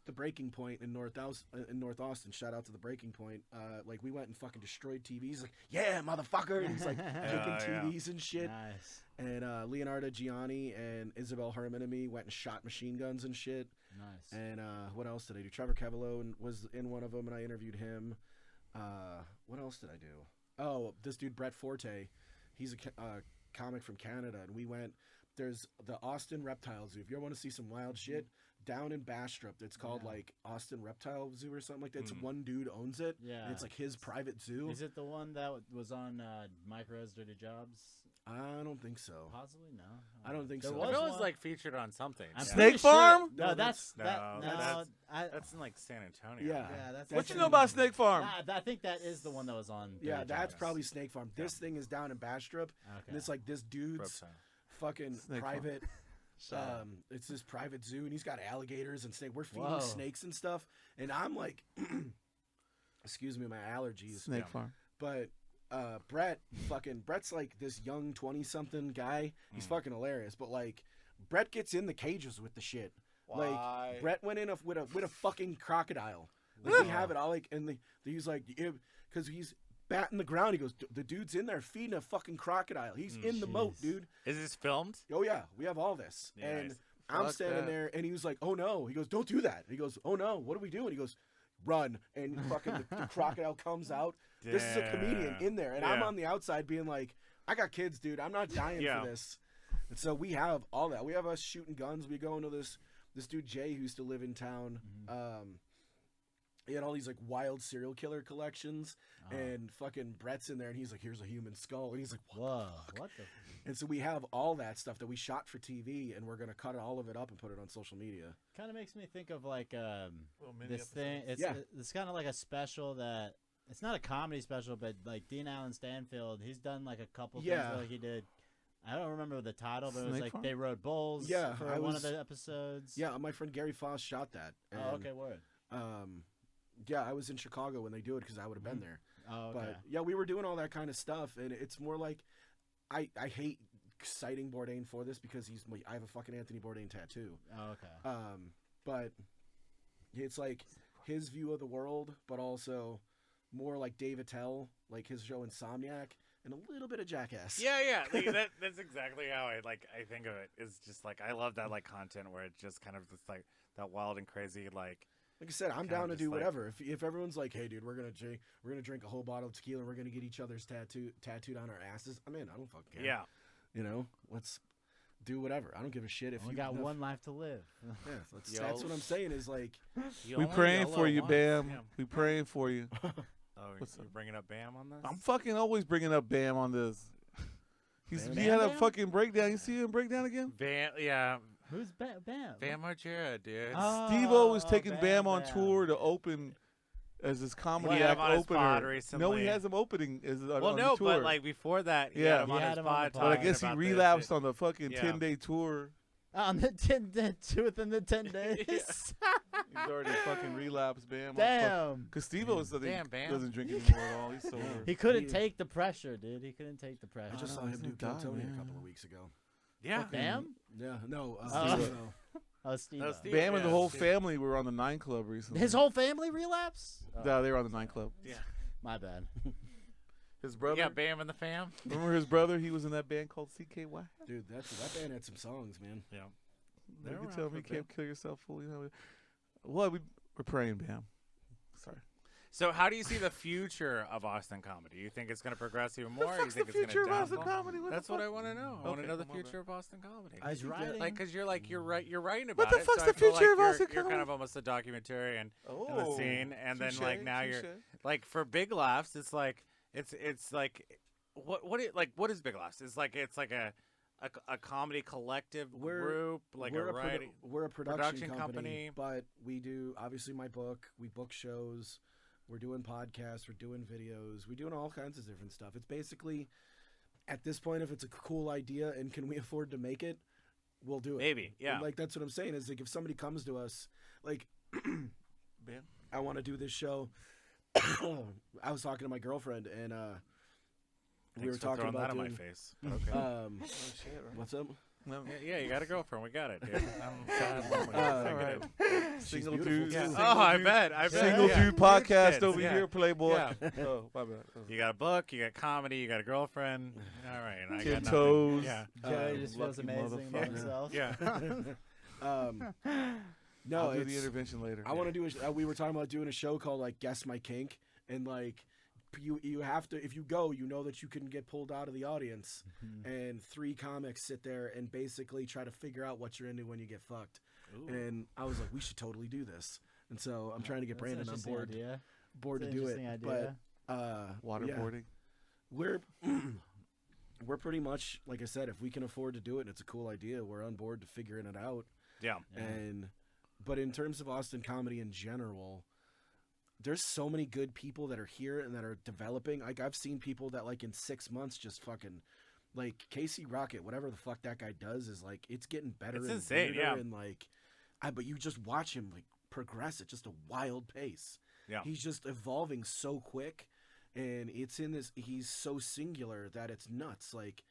The Breaking Point in North Austin. Shout out to the Breaking Point. Like we went and fucking destroyed TVs. Like, yeah, motherfucker. And he's like taking TVs and shit. Nice. And Leonardo Gianni and Isabel Herman and me went and shot machine guns and shit. Nice. And what else did I do? Trevor Kevelo was in one of them, and I interviewed him. What else did I do? Oh, this dude Brett Forte. He's a comic from Canada, and we went. There's the Austin Reptile Zoo. If you ever want to see some wild shit, down in Bastrop, it's called like Austin Reptile Zoo or something like that. It's one dude owns it. Yeah. And it's like his private zoo. Is it the one that was on Mike Rose Dirty Jobs? I don't think so. Possibly, no. I don't think There so. I was know it was one. like featured on something. I'm Snake pretty sure- Farm? No, No, that's that's- I, That's in like San Antonio. Yeah. that's What you actually- know about Snake Farm? I think that is the one that was on. Yeah, Dirty that's Jobs. probably Snake Farm. This thing is down in Bastrop, Okay. and it's like this dude's Reptile. fucking Snake Farm. private. It's this private zoo, and he's got alligators and snake. We're feeding Whoa. snakes and stuff, and I'm like, excuse me, my allergies. Snake Yeah. Farm. But Brett's like this young 20-something guy. He's fucking hilarious. But like, Brett gets in the cages with the shit. Why? Like, Brett went in with a fucking crocodile. Like, we have it all. Like, and he's like, because he's batting the ground. He goes, the dude's in there feeding a fucking crocodile. He's in the moat, Jeez. dude. Is this filmed? Oh yeah, we have all this. And Nice. I'm Fuck standing that. there, and he was like, "Oh no!" He goes, "Don't do that." He goes, "Oh no, what are we doing?" He goes, "Run!" And fucking the crocodile comes out. This is a comedian in there, and I'm Yeah. on the outside being like, "I got kids, dude. I'm not dying Yeah. for this." And so we have all that. We have us shooting guns. We go into this dude Jay who used to live in town. He had all these like wild serial killer collections, and fucking Brett's in there, and he's like, "Here's a human skull," and he's like, "What?" Whoa, what the? And so we have all that stuff that we shot for TV, and we're gonna cut all of it up and put it on social media. Kind of makes me think of like mini this thing. episodes. It's kind of like a special that it's not a comedy special, but like Dean Allen Stanfield, he's done like a couple things. Yeah. Like he did. I don't remember the title, but it was Snake like Farm? they rode bulls. Yeah, for I one was- of the episodes. Yeah, my friend Gary Foss shot that. Oh, and, okay, word. Yeah, I was in Chicago when they do it because I would have been there. Oh, okay. But yeah, we were doing all that kind of stuff, and it's more like I hate citing Bourdain for this because I have a fucking Anthony Bourdain tattoo. Oh, okay. But it's like his view of the world, but also more like Dave Attell, like his show Insomniac, and a little bit of Jackass. Yeah. Like, that's exactly how I think of it. It's just like I love that like content where it's just kind of just like that wild and crazy like. Like I said, I'm Kind down of to just do like- whatever. If everyone's like, "Hey, dude, we're gonna drink a whole bottle of tequila, we're gonna get each other's tattooed on our asses," I'm in. I don't fucking care. Yeah. You know, let's do whatever. I don't give a shit if We you got one life to live. Yeah, that's what I'm saying. Is like We praying for you, Bam. Yeah. We praying for you. Oh, you're bringing up Bam on this? I'm fucking always bringing up Bam on this. He Bam had a Bam? fucking breakdown. You see him break down again? Bam, yeah. Who's Bam? Bam Margera, dude. Steve-O was taking Bam Bam on Bam. tour to open as his comedy He had act him on his pod opener. recently. No, he has him opening as on Well, the no, tour. but like before that, he Yeah. had him He on had his him on pod. the But I talking guess he about this. relapsed on the fucking Yeah. 10-day tour. On the 10 within the 10 days. He's already fucking relapsed, Bam. Damn. Because Steve-O I think, Damn, Bam. doesn't drink anymore at all. He's sober. He couldn't He- take the pressure, dude. He couldn't take the pressure. I just saw he's him do gonna Kill die, Tony a man. couple of weeks ago. Yeah. Bam? Yeah, no, Oh. Steve-O. Oh, Steve. No, Steve- Bam and the yeah, whole Steve. family were on the 9 Club recently. His whole family relapse? No, they were on the 9 Club. Yeah. My bad. His brother. Yeah, Bam and the fam. Remember his brother? He was in that band called CKY. Dude, that band had some songs, man. Yeah. You They're can around tell for me a you can't bit. kill yourself fully. Well, we're praying, Bam. Sorry. So, how do you see the future of Austin comedy? You think it's going to progress even more? The or you fuck's think the it's going future to of Austin downfall? comedy? What the That's what fuck? I want to know. I want to Okay, know the well, my future of Austin comedy. I think that- Like, because you're writing about the it. fuck's so the I feel future like of Austin you're kind comedy? of almost a documentarian in the Oh, scene, and then like touche, now you're touche. like for Big Laughs, it's like what is Big Laughs? It's like a comedy collective group, like we're a writing. we're a production production company, company. but we do obviously my book. We book shows. We're doing podcasts. We're doing videos. We're doing all kinds of different stuff. It's basically at this point, if it's a cool idea and can we afford to make it, we'll do it. Maybe, yeah. And, like that's what I'm saying is like if somebody comes to us like, Bam. I want to do this show. I was talking to my girlfriend and we were Thanks for talking throwing about that in my doing, face. Okay. Oh, shit, right. what's up? No. Yeah, you got a girlfriend. We got it, dude. All right. Single beautiful, dude. too. single Oh, I dude- bet. Single yeah. dude podcast Kids, over yeah. here, Playboy. Yeah. Oh, my bad. Oh. You got a book, you got comedy, you got a girlfriend. All right, and I 10 got nothing. toes. Yeah, Joey just feels lucky amazing about motherfucker. himself. yeah. No, I'll do it's, the intervention later. I want to do. We were talking about doing a show called like Guess My Kink, and like you have to if you go, you know that you can get pulled out of the audience, and 3 comics sit there and basically try to figure out what you're into when you get fucked. And I was like, we should totally do this. And so I'm trying to get That's an Brandon on interesting board idea. to That's do an it. interesting idea. But Waterboarding. we're we're pretty much like I said, if we can afford to do it and it's a cool idea, we're on board to figuring it out. Yeah. But in terms of Austin comedy in general, there's so many good people that are here and that are developing. Like I've seen people that like in 6 months just fucking like Casey Rocket, whatever the fuck that guy does is like it's getting better. It's and insane, weirder yeah. And like, but you just watch him like progress at just a wild pace. Yeah. He's just evolving so quick, and it's in this. He's so singular that it's nuts. Like,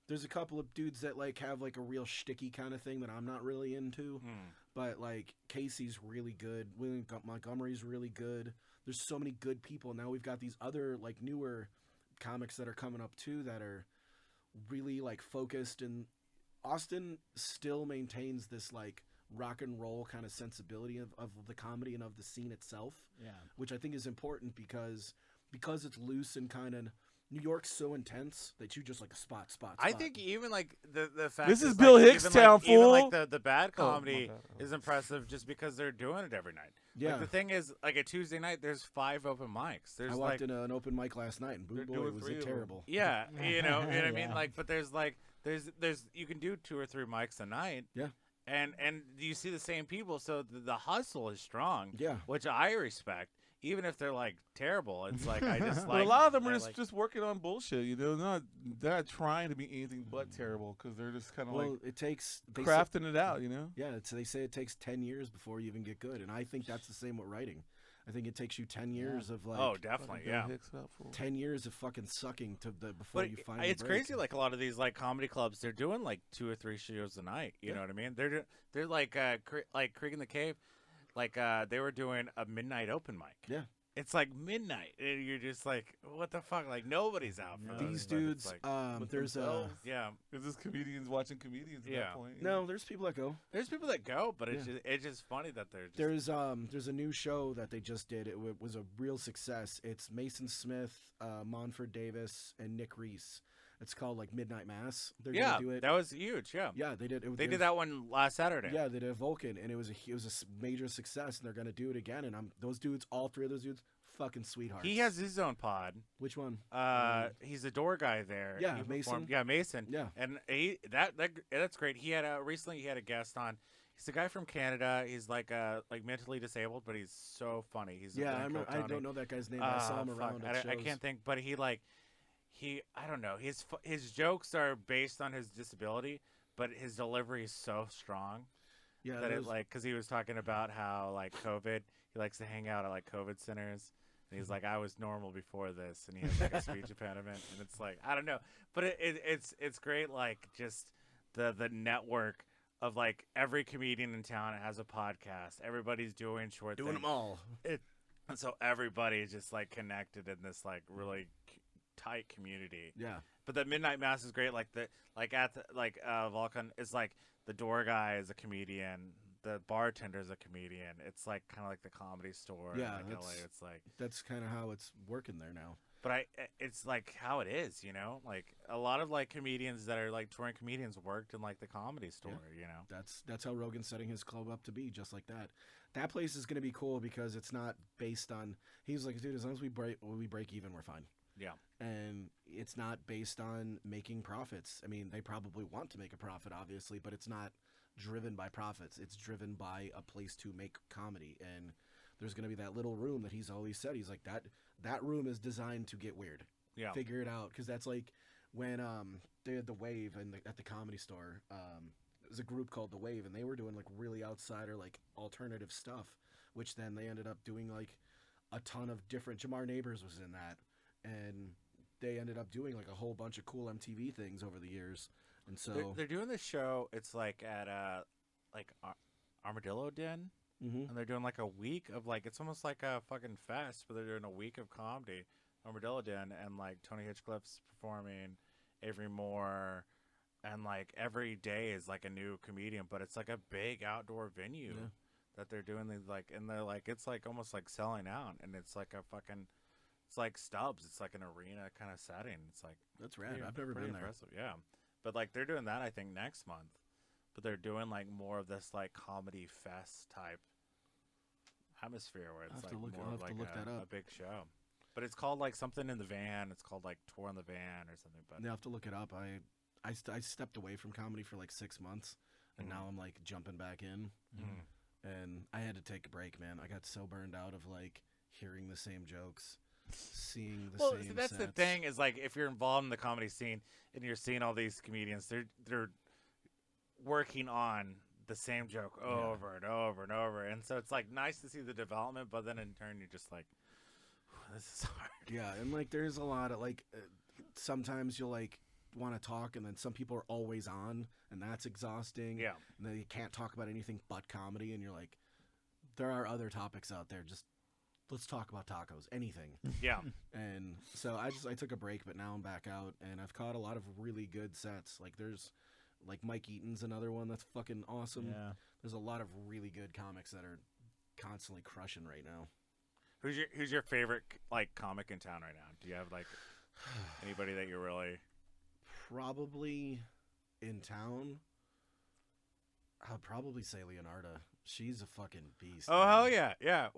there's a couple of dudes that like have like a real shticky kind of thing that I'm not really into. But like Casey's really good. William Montgomery's really good. There's so many good people. Now we've got these other like newer comics that are coming up too that are really like focused. And Austin still maintains this like rock and roll kind of sensibility of the comedy and of the scene itself. Yeah. Which I think is important because it's loose and kind of New York's so intense that you just like a spot. I think even like the fact This is like, Bill even, Hickstown, even fool. like the bad Oh, my comedy bad. is impressive just because they're doing it every night. Yeah. Like, the thing is, like a Tuesday night, there's 5 open mics. There's I like walked in an open mic last night and They're Boot Boy doing was 3 of them. terrible. yeah, you know what I mean. Yeah. Like, but there's you can do 2 or 3 mics a night. Yeah. And you see the same people, so the hustle is strong. Yeah. Which I respect. Even if they're like terrible, it's like I just But like. a lot of them are I just, like- just working on bullshit. You know, they're not trying to be anything but terrible because they're just kind of Well, like it takes they crafting it out. You know. Yeah, they say it takes 10 years before you even get good, and I think that's the same with writing. I think it takes you 10 years of like Oh, definitely, Fucking yeah. Bill Hicks up, fool. 10 years of fucking sucking before But you finally it's break. crazy. Like a lot of these like comedy clubs, they're doing like 2 or 3 shows a night. You know what I mean? They're like like Creek in the Cave, like they were doing a midnight open mic. Yeah. It's like midnight, and you're just like, what the fuck? Like nobody's out for These those, but it's dudes. Like, With There's a themselves. yeah, It's just comedians watching comedians at Yeah. that point. no. There's people that go. there's people that go, but Yeah. it's just funny that they're just, There's a new show that they just did. It was a real success. It's Mason Smith, Monford Davis, and Nick Reese, It's called like Midnight Mass. They're Yeah, gonna do it. that was huge. Yeah, Yeah, they did. they did that one last Saturday. Yeah, they did Vulcan, and it was a major success, and they're gonna do it again. And those dudes, all three of those dudes, fucking sweethearts. He has his own pod. Which one? He's a door guy there. Yeah, He Mason. performed- Yeah, Mason. Yeah. And that's great. He had recently he had a guest on. He's a guy from Canada. He's like mentally disabled, but he's so funny. He's I don't know that guy's name. But I saw him fuck. around. At I shows. can't think, but I don't know. His jokes are based on his disability, but his delivery is so strong. Yeah, That because he was talking about how like COVID, he likes to hang out at like COVID centers. And he's like, I was normal before this, and he has like a speech impediment, and it's like I don't know, but it's great, like just the network of like every comedian in town has a podcast. Everybody's doing short doing things. them all. And so everybody is just like connected in this like really tight community. Yeah, But the Midnight Mass is great. At Vulcan is like the door guy is a comedian. The bartender's a comedian. It's like kind of like the Comedy Store. Yeah, in like LA. It's like that's kind of how it's working there now. But it's like how it is, you know. Like a lot of like comedians that are like touring comedians worked in like the Comedy Store, you know. That's how Rogan's setting his club up to be, just like that. That place is gonna be cool because it's not based on. He's like, dude, as long as we break even, we're fine. Yeah. And it's not based on making profits. I mean, they probably want to make a profit, obviously, but it's not driven by profits. It's driven by a place to make comedy. And there's going to be that little room that he's always said. He's like, that room is designed to get weird. Yeah. Figure it out. Because that's like when they had The Wave at the Comedy Store. It was a group called The Wave, and they were doing like really outsider, like alternative stuff, which then they ended up doing like a ton of different. Jamar Neighbors was in that. And they ended up doing like a whole bunch of cool MTV things over the years. And so they're doing this show. It's like at Armadillo Den, and they're doing like a week of like it's almost like a fucking fest, but they're doing a week of comedy. Armadillo Den, and like Tony Hitchcliff's performing, Avery Moore, and like every day is like a new comedian, but it's like a big outdoor venue that they're doing these like, and they're like it's like almost like selling out, and it's like a fucking. It's like Stubbs. It's like an arena kind of setting. It's like that's rad. I've never been impressive. Yeah, but like they're doing that I think next month. But they're doing like more of this like comedy fest type atmosphere where it's like more of like a big show. But it's called like something in the van. It's called like Tour in the Van or something. But you have to look it up. I stepped away from comedy for like 6 months, and now I'm like jumping back in. And I had to take a break, man. I got so burned out of like hearing the same jokes. Seeing the same that's sets. the thing is like if you're involved in the comedy scene and you're seeing all these comedians, they're working on the same joke over and over and over, and so it's like nice to see the development, but then in turn you're just like, this is hard. Yeah, and like there's a lot of like sometimes you'll like want to talk, and then some people are always on, and that's exhausting. Yeah, and then you can't talk about anything but comedy, and you're like, there are other topics out there. Just let's talk about tacos, anything. Yeah. And so I took a break, but now I'm back out, and I've caught a lot of really good sets. Like there's like Mike Eaton's another one that's fucking awesome. Yeah. There's a lot of really good comics that are constantly crushing right now. Who's your favorite like comic in town right now? Do you have like anybody that you're really probably in town? I'd probably say Leonarda. She's a fucking beast. Oh, man. hell yeah. Yeah.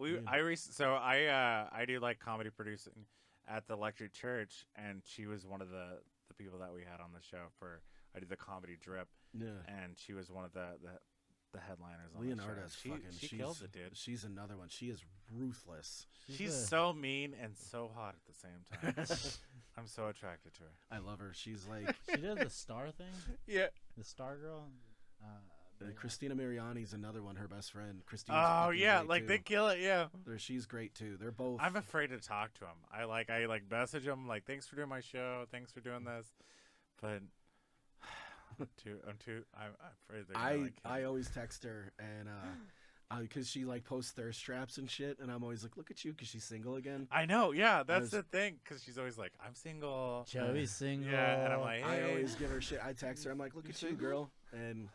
I do like comedy producing at the Electric Church, and she was one of the people that we had on the show I did the comedy drip. Yeah. And she was one of the headliners on Leonarda's the show. She kills it, dude. She's another one. She is ruthless. She's so mean and so hot at the same time. I'm so attracted to her. I love her. She's like she did the Star thing. Yeah. The Star Girl. Christina Mariani's another one. Her best friend. Christina. Oh yeah, like they kill it. Yeah. She's great too. They're both. I'm afraid to talk to them. I message them like, thanks for doing my show. Thanks for doing this. But I'm afraid they're gonna, like, I always text her and because she like posts thirst traps and shit, and I'm always like, look at you, because she's single again. I know, yeah, that's the thing, because she's always like, I'm single. Joey's single. Yeah, and I'm like, hey. I always give her shit. I text her. I'm like, look at you, girl, and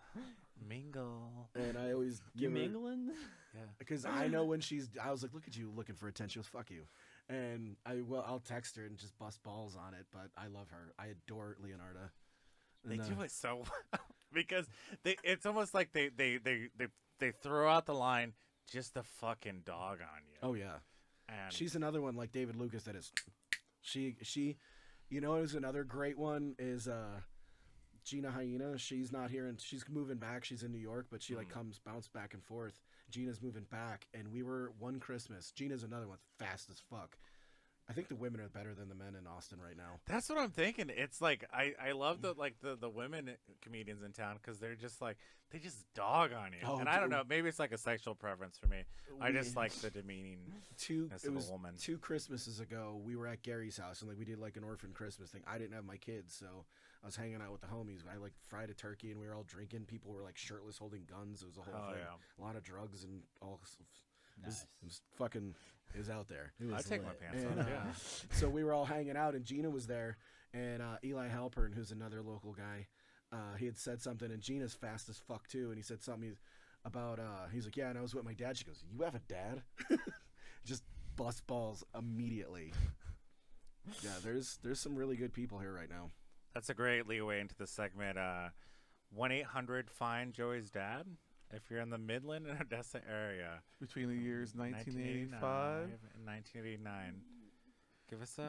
mingle. And I always give her, mingling. Because I know when I was like, look at you looking for attention. She goes, fuck you. And I'll text her and just bust balls on it. But I love her. I adore Leonarda. They do it so well because it's almost like they throw out the line just to fucking dog on you. Oh yeah. And She's another one like David Lucas that is. She, you know, is another great one is Gina Hyena. She's not here and she's moving back. She's in New York, but she like bounce back and forth. Gina's moving back, and we were one Christmas. Gina's another one, fast as fuck. I think the women are better than the men in Austin right now. That's what I'm thinking. It's like I love the women comedians in town because they're just like they just dog on you. Oh, and I don't know, maybe it's like a sexual preference for me. I just like the demeaning of a woman. 2 Christmases ago, we were at Gary's house and like we did like an orphan Christmas thing. I didn't have my kids, so I was hanging out with the homies. I like fried a turkey and we were all drinking. People were like shirtless, holding guns. It was a whole thing. Yeah. A lot of drugs and all. Nice. It was fucking. It was out there. I take my pants and, off. Yeah. So we were all hanging out, and Gina was there, and Eli Halpern, who's another local guy, he had said something, and Gina's fast as fuck too, and he said something about he's like, yeah, and I was with my dad. She goes, you have a dad? Just bust balls immediately. Yeah, there's some really good people here right now. That's a great leeway into the segment. 1-800-FIND-JOEY'S-DAD. If you're in the Midland and Odessa area. Between the years 1985 and 1989. Give us a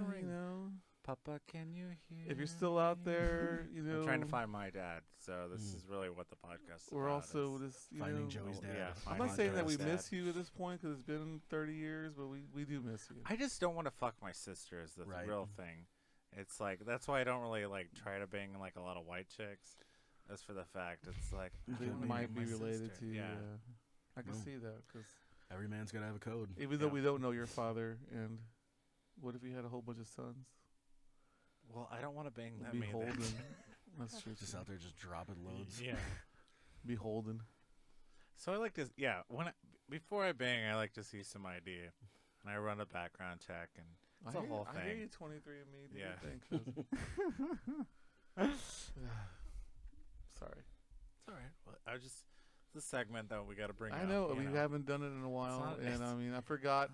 ring. You know, Papa, can you hear? if you're still out there, you know. I'm trying to find my dad, so this is really what the podcast is We're about, also this, you Finding know, Joey's dad. Yeah, I'm finding not saying that we Joey's dad. miss you at this point because it's been 30 years, but we do miss you. I just don't want to fuck my sister is the real thing. It's like, that's why I don't really like try to bang like a lot of white chicks. That's for the fact. It's like, It might be related to you. Yeah. I can see that because Every man's got to have a code. even though we don't know your father, and what if you had a whole bunch of sons? Well, I don't want to bang them Be either. holding. That's true. Just out there just dropping loads. Yeah. Be holding. So I like to, before I bang, I like to see some ID, and I run a background check, and it's a whole I hear thing. you 23andMe. Do Yeah. you think? Sorry. It's all right. Well, it's a segment that we got to bring up. I know you we haven't done it in a while, not- and I mean I forgot.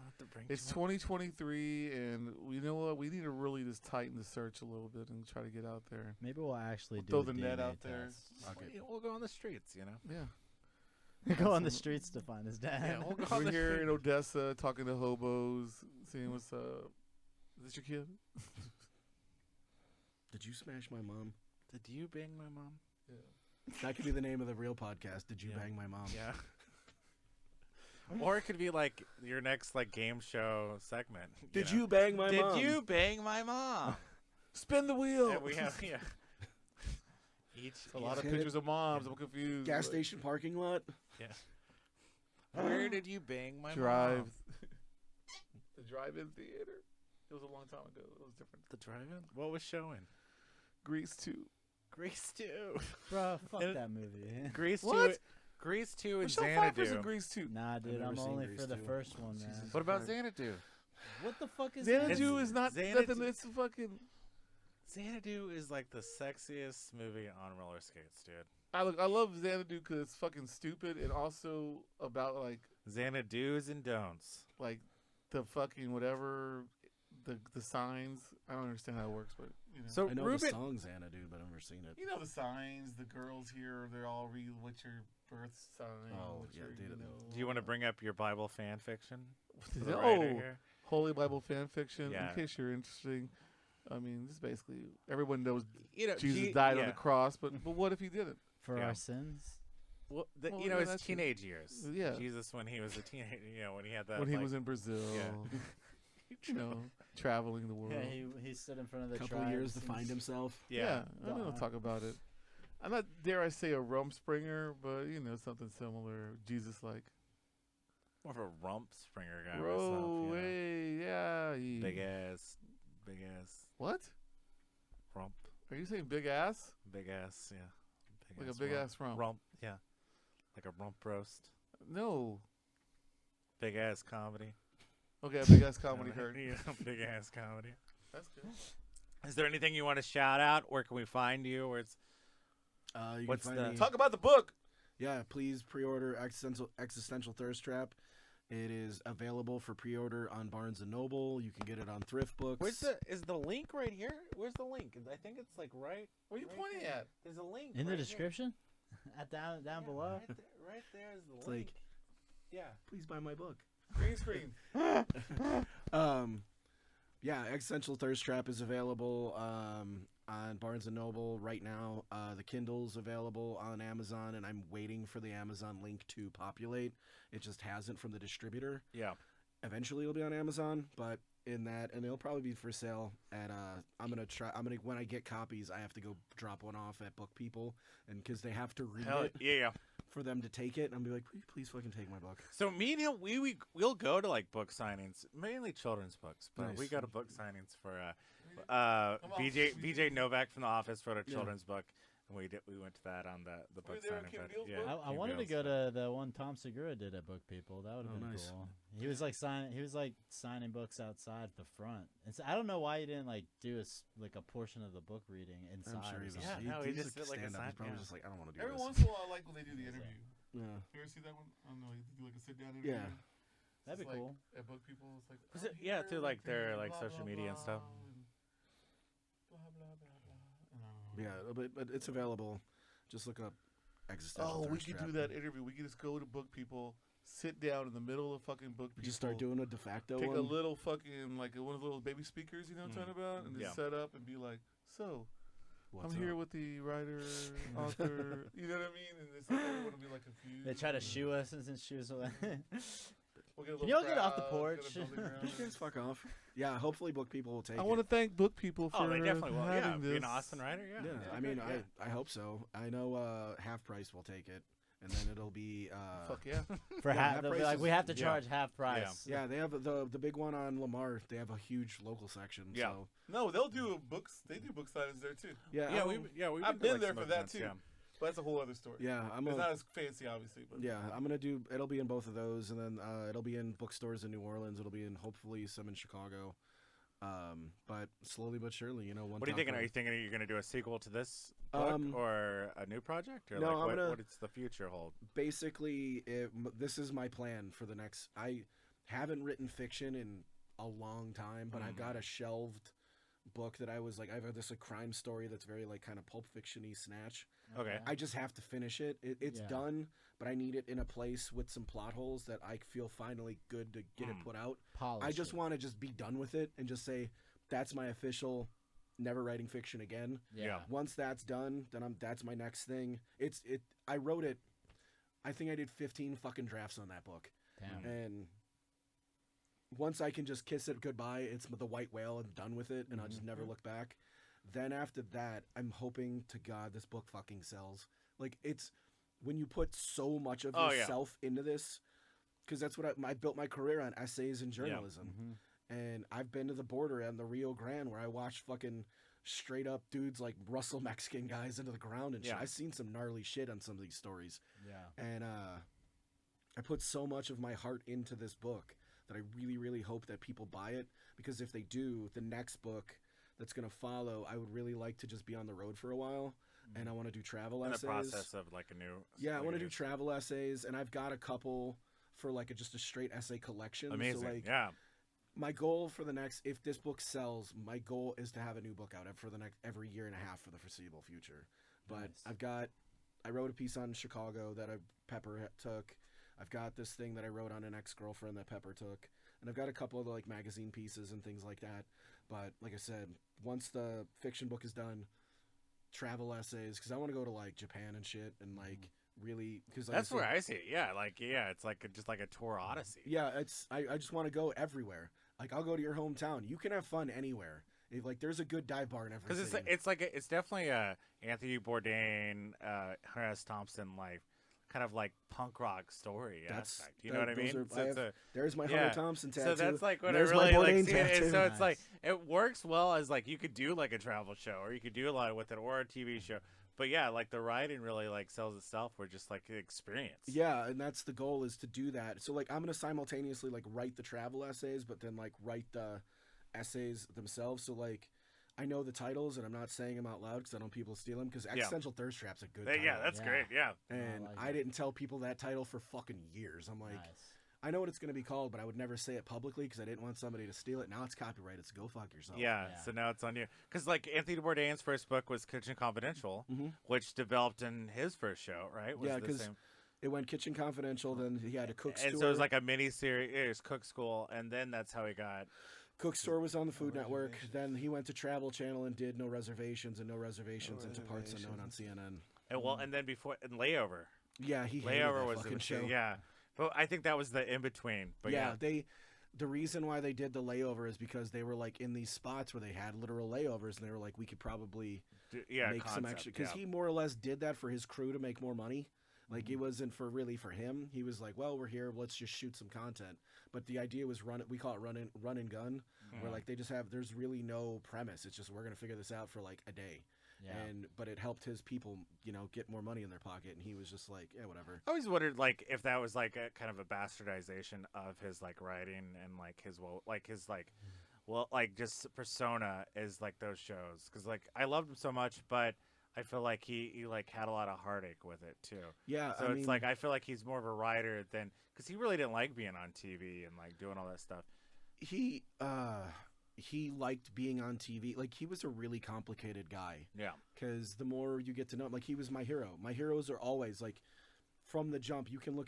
It's 2023, and you know what? We need to really just tighten the search a little bit and try to get out there. Maybe we'll actually do Throw a the net DNA out there. test. Okay. We'll go on the streets, you know. Yeah. Go on the streets to find his dad. Yeah, we'll go on We're the here street. in Odessa talking to hobos, seeing what's up. Is this your kid? Did you smash my mom? Did you bang my mom? That could be the name of the real podcast. Did you Yeah. bang my mom? Yeah. Or it could be like your next like game show segment. Did know? you bang my mom? Did you bang my mom? Spin the wheel. And we have each a lot of Hit it. pictures of moms. I'm confused. Gas Like, station parking lot? Where did you bang my drive. mom? The drive-in theater. It was a long time ago. It was different. The drive-in? What was showing? Grease 2. Grease 2. Bro, fuck And- that movie. Grease 2. What? Grease 2 and Michelle Pfeiffer's in Xanadu. Grease 2. Nah, dude, never I'm seen only Grease for the 2. first one, man. Jesus. What about Christ. Xanadu? What the fuck is Xanadu that? is not Xanadu- nothing. It's fucking. Xanadu is like the sexiest movie on roller skates, dude. I love Xanadu because it's fucking stupid and also about like Xanadu's and don'ts. the fucking whatever the signs. I don't understand how it works, but you know. So I know Rubin, the song Xanadu, but I've never seen it. You know the signs. The girls here, they're all read what's your birth sign. Oh, what's yeah, your, dude. do you want to bring up your Bible fan fiction? For the Oh, writer here? Holy Bible fan fiction. Yeah. In case you're interested, I mean, this basically everyone knows You know, Jesus died on the cross, but what if he didn't? For Yeah. our sins? Well, Well, you know, yeah, his that's true. teenage years. Yeah. Jesus, when he was a teenager, you know, when he had that. When he like, was in Brazil, Yeah. you know, traveling the world. Yeah, he stood in front of the Couple of years to tribes find and himself. Yeah. I don't know, talk about it. I'm not dare I say a Rumspringer, but you know something similar. Jesus like. More of a rump springer guy. Bro, myself, you know. hey, yeah. Big ass What? rump. Are you saying big ass? Big ass, yeah. Like a big ass rump? Rump, yeah. Like a rump roast. No. Big ass comedy. Okay, big ass comedy heard. Yeah, big ass comedy. That's good. Is there anything you want to shout out? Where can we find you? Where it's You What's can find the- me, Talk about the book. Yeah, please pre-order Existential Thirst Trap. It is available for pre-order on Barnes & Noble. You can get it on Thrift Books. Is the link right here? Where's the link? I think it's like right. What are you pointing here. at? There's a link in the right description. Down below. Right there is the It's link. like, yeah. please buy my book. Green screen. Yeah, Existential Thirst Trap is available on Barnes & Noble right now. The Kindle's available on Amazon, and I'm waiting for the Amazon link to populate. It just hasn't from the distributor. Yeah. Eventually it'll be on Amazon, but and it'll probably be for sale at when I get copies, I have to go drop one off at Book People, and because they have to read it Yeah. for them to take it, and I'll be like, please fucking take my book. So me and him, we'll go to like book signings, mainly children's books, but Nice. we go to book signings for BJ Novak from The Office wrote a children's book, and we went to that on the book there signing. Kim but, Deal's yeah, book? I Kim wanted to Deal's. go to the one Tom Segura did at Book People. That would have Oh, been nice. cool. He was like signing books outside the front. And so, I don't know why he didn't like do a portion of the book reading inside. I'm sure or he was. something. Yeah, no, he he's just did like a stand-up. He's sign- probably yeah. just like, I don't want to do Every this. once in a while, I like when they do the interview. Yeah. You ever see that one? I don't know. You do like a sit down interview. Yeah. That'd be It's like, cool. At Book People, it's like. Was I'm it- yeah, here through, like, with their, the like, blah, social blah, media and blah, stuff. and blah blah blah blah. And I don't know. Yeah, but it's available. Just look up Existential Oh, we Thirst could Trap. do that interview. We could just go to Book People, sit down in the middle of fucking Book People. Just start doing a de facto Take one. a little fucking like one of those little baby speakers, you know what I'm talking about, and just Yeah. set up and be like, so. What's I'm here up? with the writer, author. You know what I mean? And it's like everyone will be like confused. They try to shoo us and shoo us away. We'll get a Can little you all get off the crowd, porch? get a building around. You guys fuck off. Yeah, hopefully Book People will take I it. want to thank Book People for Oh, they definitely will. Yeah, having this. being an Austin writer. Yeah. Yeah, I mean, I hope so. I know Half Price will take it, and then it'll be Fuck yeah. For Yeah, half, that they'll be price like, is- we have to yeah. charge half price. yeah. They have the big one on Lamar. They have a huge local section. Yeah. So, No, they'll do books. They do book signings there too. yeah, We've I've been to, been there some for that events, too. yeah. But that's a whole other story. yeah. It's not as fancy, obviously, but Yeah, I'm gonna do. It'll be in both of those, and then it'll be in bookstores in New Orleans. It'll be in hopefully some in Chicago. But slowly but surely, one. What are you thinking? Are you thinking you're going to do a sequel to this book Um, or a new project, or no, like I'm gonna- what does the future hold? Basically, this is my plan for the next. I haven't written fiction in a long time, but I've got a shelved book that I have this crime story that's very like kind of Pulp Fiction-y snatch. Okay. I just have to finish it. It's Yeah. done, but I need it in a place with some plot holes that I feel finally good to get it put out. Polish I just it. want to just be done with it and just say that's my official never writing fiction again. Yeah. Once that's done, then that's my next thing. I wrote it. I think I did 15 fucking drafts on that book. Damn. And once I can just kiss it goodbye, it's the white whale and done with it, and I'll just never look back. Then after that, I'm hoping to God this book fucking sells. Like, it's when you put so much of Oh, yeah. yourself into this, because that's what I built my career on, essays and journalism. And I've been to the border and the Rio Grande where I watched fucking straight up dudes like Russell Mexican guys into the ground and shit. Yeah. I've seen some gnarly shit on some of these stories. Yeah. And I put so much of my heart into this book that I really, really hope that people buy it, because if they do, the next book that's going to follow, I would really like to just be on the road for a while, and I want to do travel In the essays. process of like a new. Yeah, I like want a to do new- travel essays, and I've got a couple for like just a straight essay collection. Amazing. So like, yeah. my goal for the next, if this book sells, my goal is to have a new book out for the next every year and a half for the foreseeable future. But Nice. I wrote a piece on Chicago that Pepper took. I've got this thing that I wrote on an ex-girlfriend that Pepper took, and I've got a couple of like magazine pieces and things like that. But like I said, once the fiction book is done, travel essays, because I want to go to like Japan and shit, and like really, because like That's I said, where I see it. Yeah, it's like just like a tour odyssey. yeah, I just want to go everywhere. Like, I'll go to your hometown. You can have fun anywhere. If, like, there's a good dive bar in every Because city. it's definitely a Anthony Bourdain, Harris Thompson kind of like punk rock story aspect. You know what I mean? There's my yeah. Hunter Thompson tattoo. So that's like what I There's really my like Bourdain see it. tattoo. And so it's Nice. like it works well as like you could do like a travel show, or you could do a lot with it, or a TV show. But yeah, like the writing really like sells itself. We're just like the experience. Yeah, and that's the goal, is to do that. So like, I'm gonna simultaneously like write the travel essays, but then like write the essays themselves. So like, I know the titles, and I'm not saying them out loud because I don't want people to steal them. Because Existential Thirst Trap's a good title. Yeah, that's great. Yeah. And I didn't tell people that title for fucking years. I'm like, I know what it's going to be called, but I would never say it publicly because I didn't want somebody to steal it. Now it's copyrighted, so go fuck yourself. Yeah, so now it's on you. Because, like, Anthony Bourdain's first book was Kitchen Confidential, which developed in his first show, right? Yeah, because it went Kitchen Confidential, then he had a cook store. And so it was like a mini-series, it was Cook School, and then that's how he got... Cook Store was on the Food Network. Then he went to Travel Channel and did No Reservations and No Reservations into Parts Unknown on CNN. And then before... And Layover. Yeah, he hated Layover that was fucking show. Yeah. But I think that was the in-between. But yeah, the reason why they did the Layover is because they were like in these spots where they had literal layovers, and they were like, we could probably make some extra. Because he more or less did that for his crew to make more money. Like, it wasn't for him. He was like, well, we're here, let's just shoot some content. But the idea was we call it run and gun, where like they just there's really no premise. It's just, we're going to figure this out for like a day. Yeah. But it helped his people, get more money in their pocket, and he was just like, yeah, whatever. I always wondered, like, if that was like a kind of a bastardization of his like writing and like his just persona is like those shows, because like I loved him so much, but I feel like he like had a lot of heartache with it too. Yeah, so it's like I feel like he's more of a writer than, because he really didn't like being on TV and like doing all that stuff. He liked being on TV. Like, he was a really complicated guy. Yeah. Because the more you get to know him, like, he was my hero. My heroes are always, like, from the jump. You can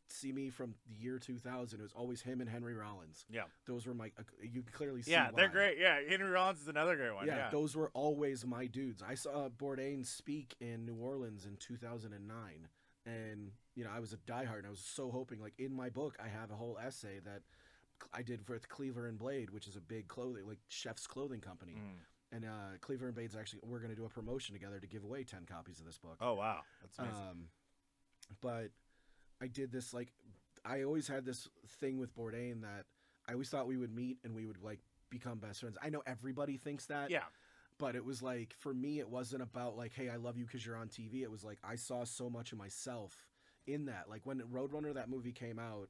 see me from the year 2000. It was always him and Henry Rollins. Yeah. Those were you can clearly see Yeah, why. they're great. Yeah, Henry Rollins is another great one. Yeah, those were always my dudes. I saw Bourdain speak in New Orleans in 2009. And, I was a diehard. And I was so hoping, like, in my book, I have a whole essay that I did with Cleaver and Blade, which is a big chef's clothing company. And Cleaver and Blade's we're going to do a promotion together to give away 10 copies of this book. Oh, wow. That's amazing. But I did this, like, I always had this thing with Bourdain that I always thought we would meet and we would, like, become best friends. I know everybody thinks that. Yeah. But it was like, for me, it wasn't about like, hey, I love you because you're on TV. It was like, I saw so much of myself in that. Like, when Roadrunner, that movie came out,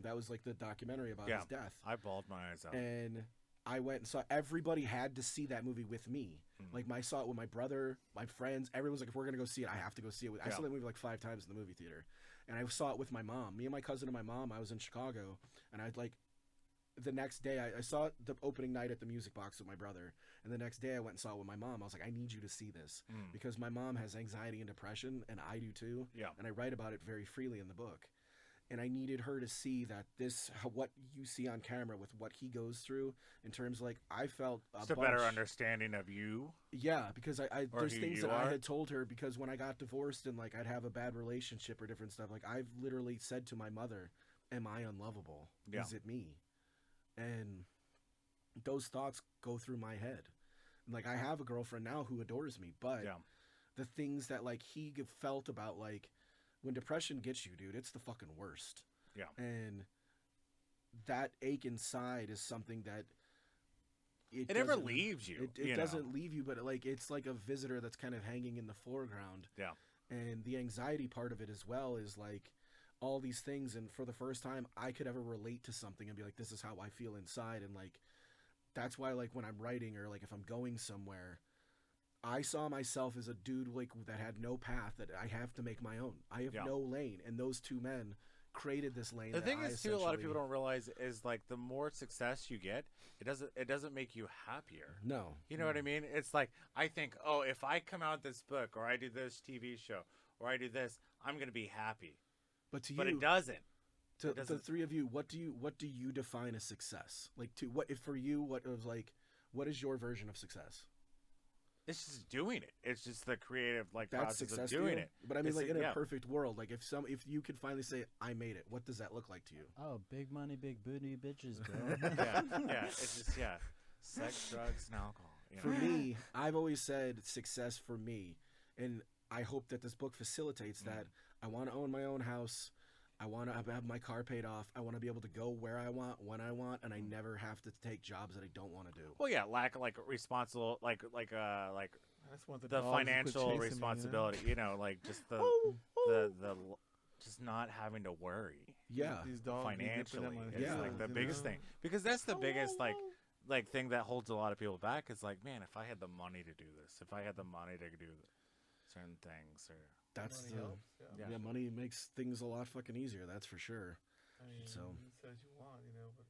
that was like the documentary about his death. I bawled my eyes out. And I went and saw, everybody had to see that movie with me. Like, I saw it with my brother, my friends. Everyone's like, if we're going to go see it, I have to go see it. I saw that movie like 5 times in the movie theater. And I saw it with my mom. Me and my cousin and my mom, I was in Chicago. And I'd like, the next day, I saw it the opening night at the Music Box with my brother. And the next day I went and saw it with my mom. I was like, I need you to see this. Because my mom has anxiety and depression, and I do too. Yeah. And I write about it very freely in the book. And I needed her to see that what you see on camera with what he goes through in terms, like, I felt a better understanding of you. Yeah, because there's things that I had told her, because when I got divorced and like I'd have a bad relationship or different stuff, like, I've literally said to my mother, am I unlovable? Yeah. Is it me? And those thoughts go through my head. Like, I have a girlfriend now who adores me, but the things that like he felt about, like, when depression gets you, dude, it's the fucking worst. Yeah. And that ache inside is something that it never leaves you. It doesn't leave you, but like, it's like a visitor that's kind of hanging in the foreground. Yeah. And the anxiety part of it as well is like all these things. And for the first time I could ever relate to something and be like, this is how I feel inside. And like, that's why, like, when I'm writing or like if I'm going somewhere, I saw myself as a dude like that had no path, that I have to make my own. I have no lane, and those two men created this lane. The thing is, too, a lot of people don't realize is like the more success you get, it doesn't make you happier. No, you know what I mean? It's like, I think, oh, if I come out this book or I do this TV show or I do this, I'm gonna be happy. But it doesn't. To the three of you, what do you define as success? Like, for you, what is your version of success? It's just doing it. It's just the creative process of doing it. But I mean, like, in a perfect world, like if you could finally say, I made it, what does that look like to you? Oh, big money, big booty bitches, bro. yeah. It's just sex, drugs, and alcohol. For me, I've always said success for me, and I hope that this book facilitates that. I want to own my own house. I want to have my car paid off. I want to be able to go where I want, when I want, and I never have to take jobs that I don't want to do. Well, yeah, lack responsible, like that's one of the financial responsibility. Me, like just the just not having to worry. Yeah, these dogs financially. It's like the biggest thing, because that's the biggest like thing that holds a lot of people back is like, man, if I had the money to do this, if I had the money to do certain things, or That's money the helps, yeah. Money makes things a lot fucking easier. That's for sure. I mean, So you said you want, but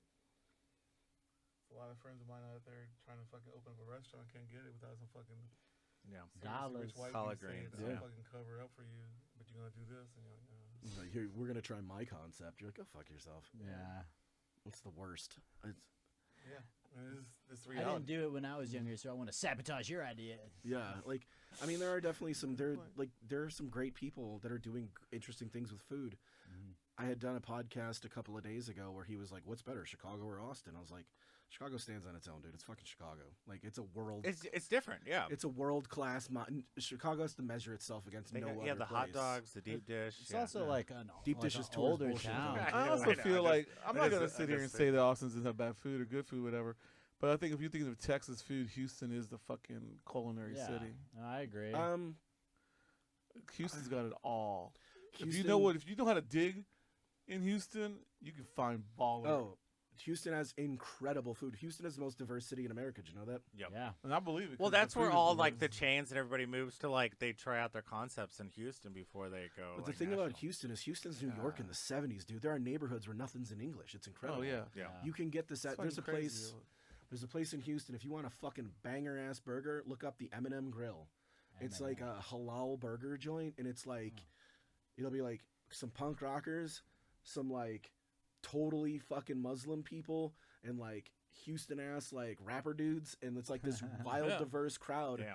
a lot of friends of mine out there trying to fucking open up a restaurant can't get it without some fucking dollars, collard greens. I'll fucking cover up for you, but you're gonna do this, and you're like, no. Like, here, we're gonna try my concept. You're like, go fuck yourself. Yeah. It's the worst. Yeah, I mean, this I reality. didn't do it when I was younger, so I want to sabotage your idea. Yeah, like I mean, there are definitely there are some great people that are doing interesting things with food. I had done a podcast a couple of days ago where he was like, "What's better, Chicago or Austin?" I was like, "Chicago stands on its own, dude. It's fucking Chicago. Like it's a world. It's different, yeah. It's a world class. Chicago has to measure itself against no other the place. hot dogs, the deep dish. It's also like an deep like dishes an tours older bullshit. town. I also feel like I'm not gonna sit here and say that Austin doesn't have bad food or good food, whatever. But I think if you think of Texas food, Houston is the fucking culinary city. I agree. Houston's got it all. Houston, if you know how to dig in Houston, you can find baller. Oh, Houston has incredible food. Houston is the most diverse city in America. Did you know that? Yep. Yeah. And I believe it. Well, 'cause the that's where food is all diverse. like the chains and everybody moves to. Like they try out their concepts in Houston before they go. But the thing about Houston is Houston's New York in the 70s, dude. There are neighborhoods where nothing's in English. It's incredible. Oh yeah. You can get this at. It's fucking crazy, There's a place in Houston. If you want a fucking banger ass burger, look up the M&M Grill. It's like a halal burger joint, and it's like it'll be like some punk rockers, some like totally fucking Muslim people, and like Houston ass like rapper dudes, and it's like this wild diverse crowd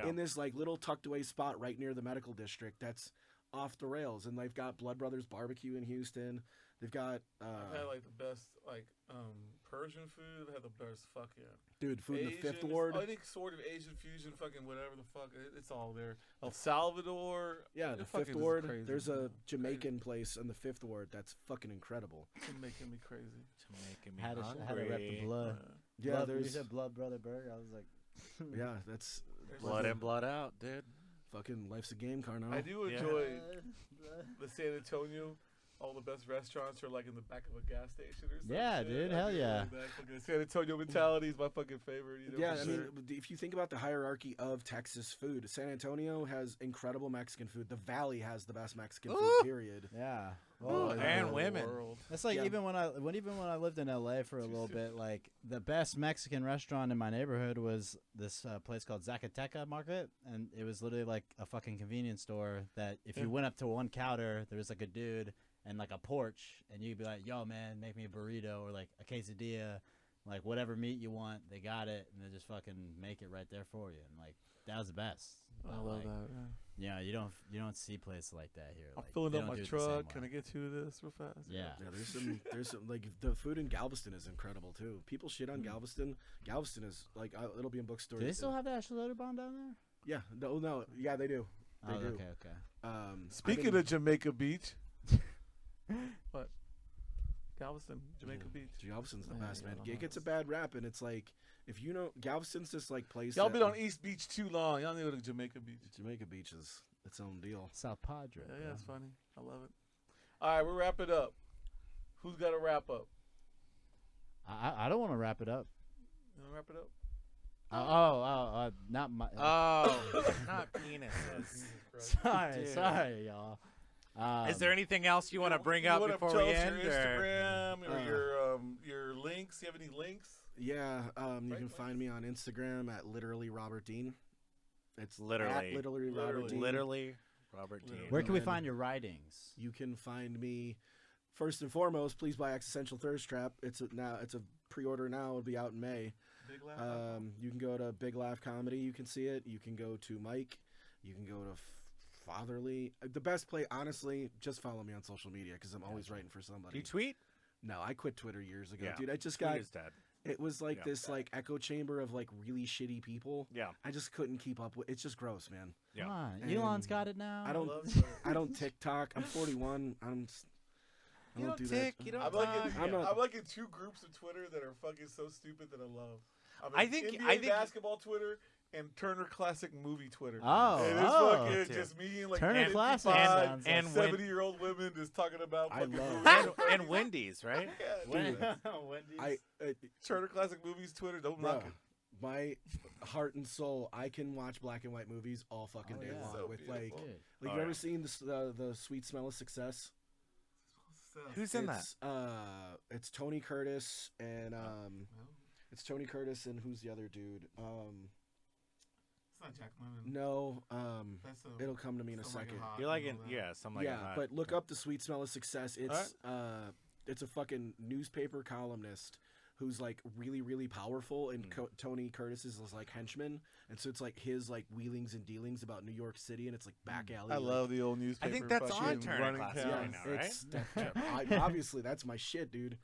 in this like little tucked away spot right near the medical district that's off the rails. And they've got Blood Brothers Barbecue in Houston. They've got I've had like the best Persian food. I've had the best fucking dude food Asian, in the Fifth Ward. I think sort of Asian fusion, fucking whatever the fuck. It's all there. El Salvador. Yeah, the Fifth Ward. There's a Jamaican place in the Fifth Ward that's fucking incredible. It's making me crazy. Making me Had hungry. to rep the blood. Yeah, blood, there's you said Blood Brother Burger. I was like, yeah, that's Blood in, blood out, dude. fucking life's a game, Carnal. I do enjoy the San Antonio. All the best restaurants are like in the back of a gas station or something. Yeah, dude, hell yeah. Fucking San Antonio mentality is my fucking favorite. Yeah, I mean, if you think about the hierarchy of Texas food, San Antonio has incredible Mexican food. The Valley has the best Mexican food, period. yeah. Well, and women. That's like even when I lived in LA for a little bit, like the best Mexican restaurant in my neighborhood was this place called Zacateca Market, and it was literally like a fucking convenience store that if you went up to one counter, there was like a dude and like a porch, and you'd be like, yo man, make me a burrito or like a quesadilla, like whatever meat you want, they got it, and they just fucking make it right there for you, and like that was the best. I love that. Yeah, you don't see places like that here. I'm like, filling they up don't my do it the same truck. way. Can I get to this real fast? Yeah. There's some like the food in Galveston is incredible too. People shit on Galveston. Galveston is like it'll be in bookstores. Do they still have that Schlitterbahn down there? Yeah, no, yeah, they do. They do. Okay. Speaking of Jamaica Beach, what? Galveston, Jamaica Beach. Galveston's the best, man. It gets a bad rap, and it's like if you know Galveston's this like place. Y'all been on East Beach too long. Y'all know the Jamaica Beach. Jamaica Beach is its own deal. South Padre. Yeah, it's funny. I love it. All right, we'll wrap it up. Who's got to wrap up? I don't want to wrap it up. You want to wrap it up? Not my. Oh, not penises. Sorry, y'all. Is there anything else you want to bring up before we end? Your Instagram or your links? You have any links? Yeah, you can find me on Instagram at literally Robert Dean. It's Literally. at literally Robert Dean. Literally Robert Dean. Where can we find your writings? You can find me. First and foremost, please buy Existential Thirst Trap. It's a pre-order now. It'll be out in May. Big Laugh. You can go to Big Laugh Comedy. You can see it. You can go to Mike. You can go to Fatherly. The best play, honestly, just follow me on social media because I'm always writing for somebody. Do you tweet? No, I quit Twitter years ago, Yeah. dude. I just got. Tweet is dead. It was like this like echo chamber of like really shitty people. Yeah. I just couldn't keep up with. It's just gross, man. Yeah. Come on, And Elon's got it now. I don't TikTok. I'm 41. I don't do that. You don't I'm like in two groups of Twitter that are fucking so stupid that I love. I think NBA basketball Twitter and Turner Classic Movie Twitter. Oh, and it's fucking just me and like Turner 55 Classic and 70-year-old women just talking about I fucking love movies. and Wendy's, right? Yeah, dude. Wendy's. Turner Classic Movies Twitter, don't Bro, knock it. my heart and soul, I can watch black and white movies all fucking day long. So with beautiful. like you ever seen the Sweet Smell of Success? Who's in that? It's Tony Curtis and it's Tony Curtis and who's the other dude? It's not Jack Lemmon. No, That's it'll come to me in a second. You're like in, yeah, something like Yeah, that. but look up the Sweet Smell of Success. It's a fucking newspaper columnist who's like really, really powerful, and Tony Curtis is like henchman, and so it's like his like wheelings and dealings about New York City, and it's like back alley. I love the old newspaper. I think that's on fucking Turner running Classic towns. right now, right? Obviously that's my shit, dude.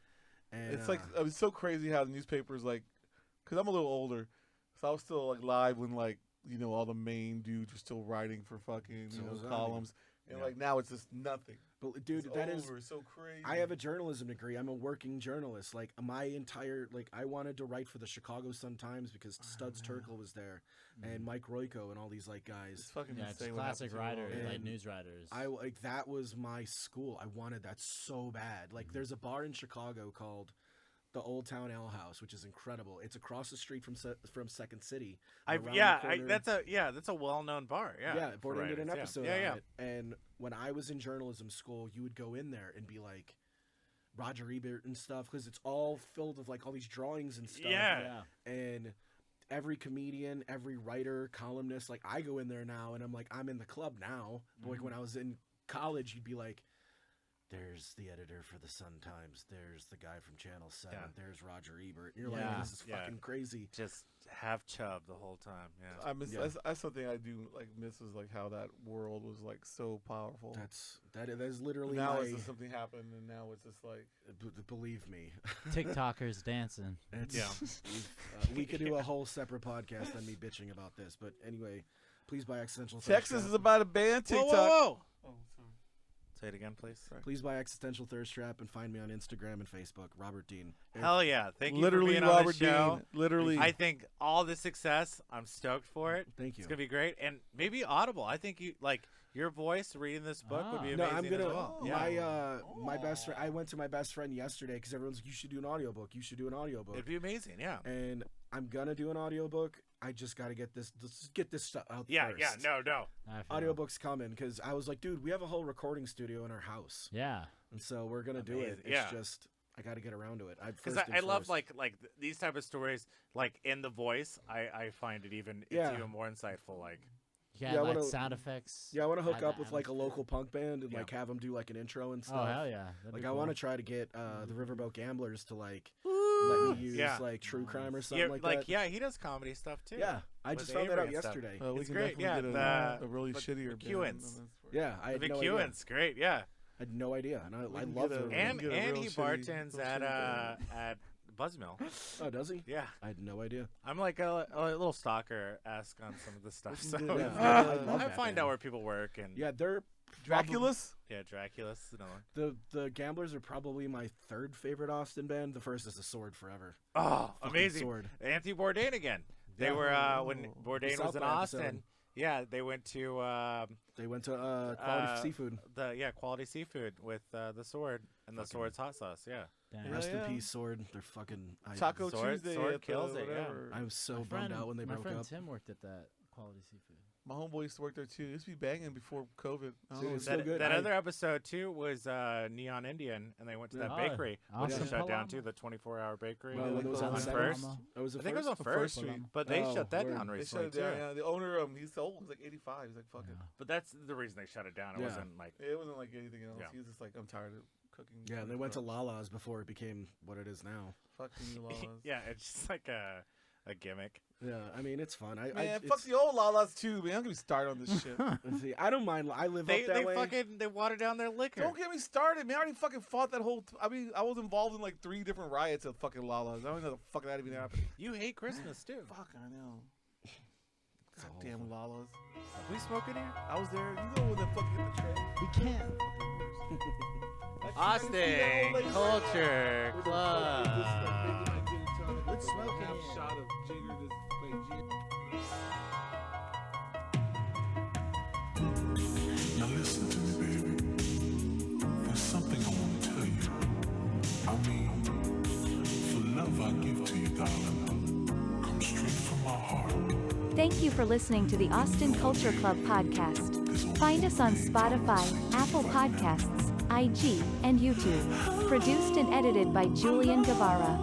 And It's like it's so crazy how the newspapers like, because I'm a little older, so I was still like live when like all the main dudes were still writing for fucking columns, and like now it's just nothing. But dude, It's so crazy. I have a journalism degree. I'm a working journalist. Like my entire I wanted to write for the Chicago Sun-Times because Studs Terkel was there, and Mike Royko and all these like guys. It's fucking Yeah, it's insane. what classic happened to writers, all like that. news writers. I like that was my school. I wanted that so bad. Like there's a bar in Chicago called the Old Town Ale House, which is incredible. It's across the street from Second City. Around the corner. That's a well-known bar. Yeah, Yeah, for Bourdain did an writers, episode yeah. on it. And when I was in journalism school, you would go in there and be like Roger Ebert and stuff, because it's all filled with like all these drawings and stuff. Yeah. And every comedian, every writer, columnist, like I go in there now and I'm like, I'm in the club now. But like when I was in college, you'd be like, there's the editor for the Sun-Times. There's the guy from Channel 7. Yeah. There's Roger Ebert. And you're like, this is fucking crazy. Just have Chubb the whole time. Yeah. I miss that's something I do like miss is like how that world was like so powerful. That is literally now my, it's just something happened and now it's just like believe me. TikTokers dancing. It's, we could do a whole separate podcast on me bitching about this, but anyway, please buy Existential Thirst Texas Trap. is about a ban TikTok. Whoa. Oh, sorry. Say it again, please. Please buy Existential Thirst Trap and find me on Instagram and Facebook, Robert Dean. Hell yeah! Thank you Literally for being Robert on the show. Dean. Literally. I think all the success. I'm stoked for it. Thank you. It's gonna be great, and maybe Audible. I think you like your voice reading this book would be No, amazing. I'm gonna. as well. My best friend. I went to my best friend yesterday because everyone's like, "You should do an audiobook. You should do an audiobook." It'd be amazing. Yeah. And I'm gonna do an audiobook. I just gotta get this. Let's get this stuff out Yeah. first. Yeah. No. Audiobook's coming because I was like, dude, we have a whole recording studio in our house, Yeah. and so we're gonna do it. Amazing. Yeah. It's just I gotta get around to it. Because I love like these type of stories, like in the voice. I find it even it's even more insightful. Like Yeah, Yeah, I like wanna- sound effects. Yeah, I want to hook add up the with like a local atmosphere. punk band and Yeah. like have them do like an intro and Oh stuff. hell yeah! That'd Like be I cool. want to try to get the Riverboat Gamblers to like let me use Yeah. like true crime or Nice. something like that. yeah, he does comedy stuff too. Yeah, I with just found that Avery out and stuff. yesterday. we It's can great, definitely yeah, get a really but shittier the band. Cuins. Yeah, I had The no idea. McEwen's great. Yeah. I had no idea, and I can love get the a- And get a and real he shitty- bartends real at shitty band. at Buzzmill. Oh, does he? Yeah. I had no idea. I'm like a little stalker ask on some of the stuff. So Yeah, I I love that find band. out where people work and Yeah, they're Dracula's? yeah, Dracula's another one. the Gamblers are probably my third favorite Austin band. The first is the Sword Forever. Oh, Fucking amazing. Sword. Anthony Bourdain again. They Yeah. were when Oh. Bourdain The was in South by Austin. episode. Yeah, they went to They went to Quality Seafood. Quality Seafood with the Sword and the Sword's hot sauce. Yeah. Damn. Rest yeah. in peace, Sword. They're fucking Taco Sword- Tuesday. Sword at the kills it, yeah. whatever. I was so My bummed friend, out when they my broke friend up. Tim worked at that Quality Seafood. My homeboy used to work there too. It used to be banging before COVID. I don't Dude, know. it's still good. That I- other episode too was Neon Indian, and they went to that Oh, bakery, which awesome. is shut down Paloma. too. The 24-hour bakery. Well, when it was on on Seventh? First. That was the I think it was on first? First Street. Paloma. But they Oh, shut that word. down They shut recently it down. too. Yeah, the owner, he's old. He's like 85. He's like, fuck it. But that's the reason they shut it down. It Yeah. wasn't like It wasn't like anything else. Yeah. He was just like, I'm tired of cooking. Yeah, and they went to Lala's before it became what it is now. fucking laws. yeah, it's just like a gimmick. Yeah, I mean it's fun. Man, fuck the old Lalas too, man. I'm gonna start on this shit. See, I don't mind. I live They up that way. they water down their liquor. Don't get me started, man. I already fucking fought that whole. I mean, I was involved in like 3 different riots at fucking Lalas. I don't know the fuck that even happened. You hate Christmas too. Fuck, I know. It's a whole Goddamn thing. Lalas. We smoking here? I was there. You know when they fucking hit the train. We can't. Austin Culture Club. Let's smoke in here. Shot of Jigger to play Jigger. I give to you, darling, comes straight from my heart. Thank you for listening to the Austin Culture Club podcast. Find us on Spotify, Apple Podcasts, IG, and YouTube. Produced and edited by Julian Guevara.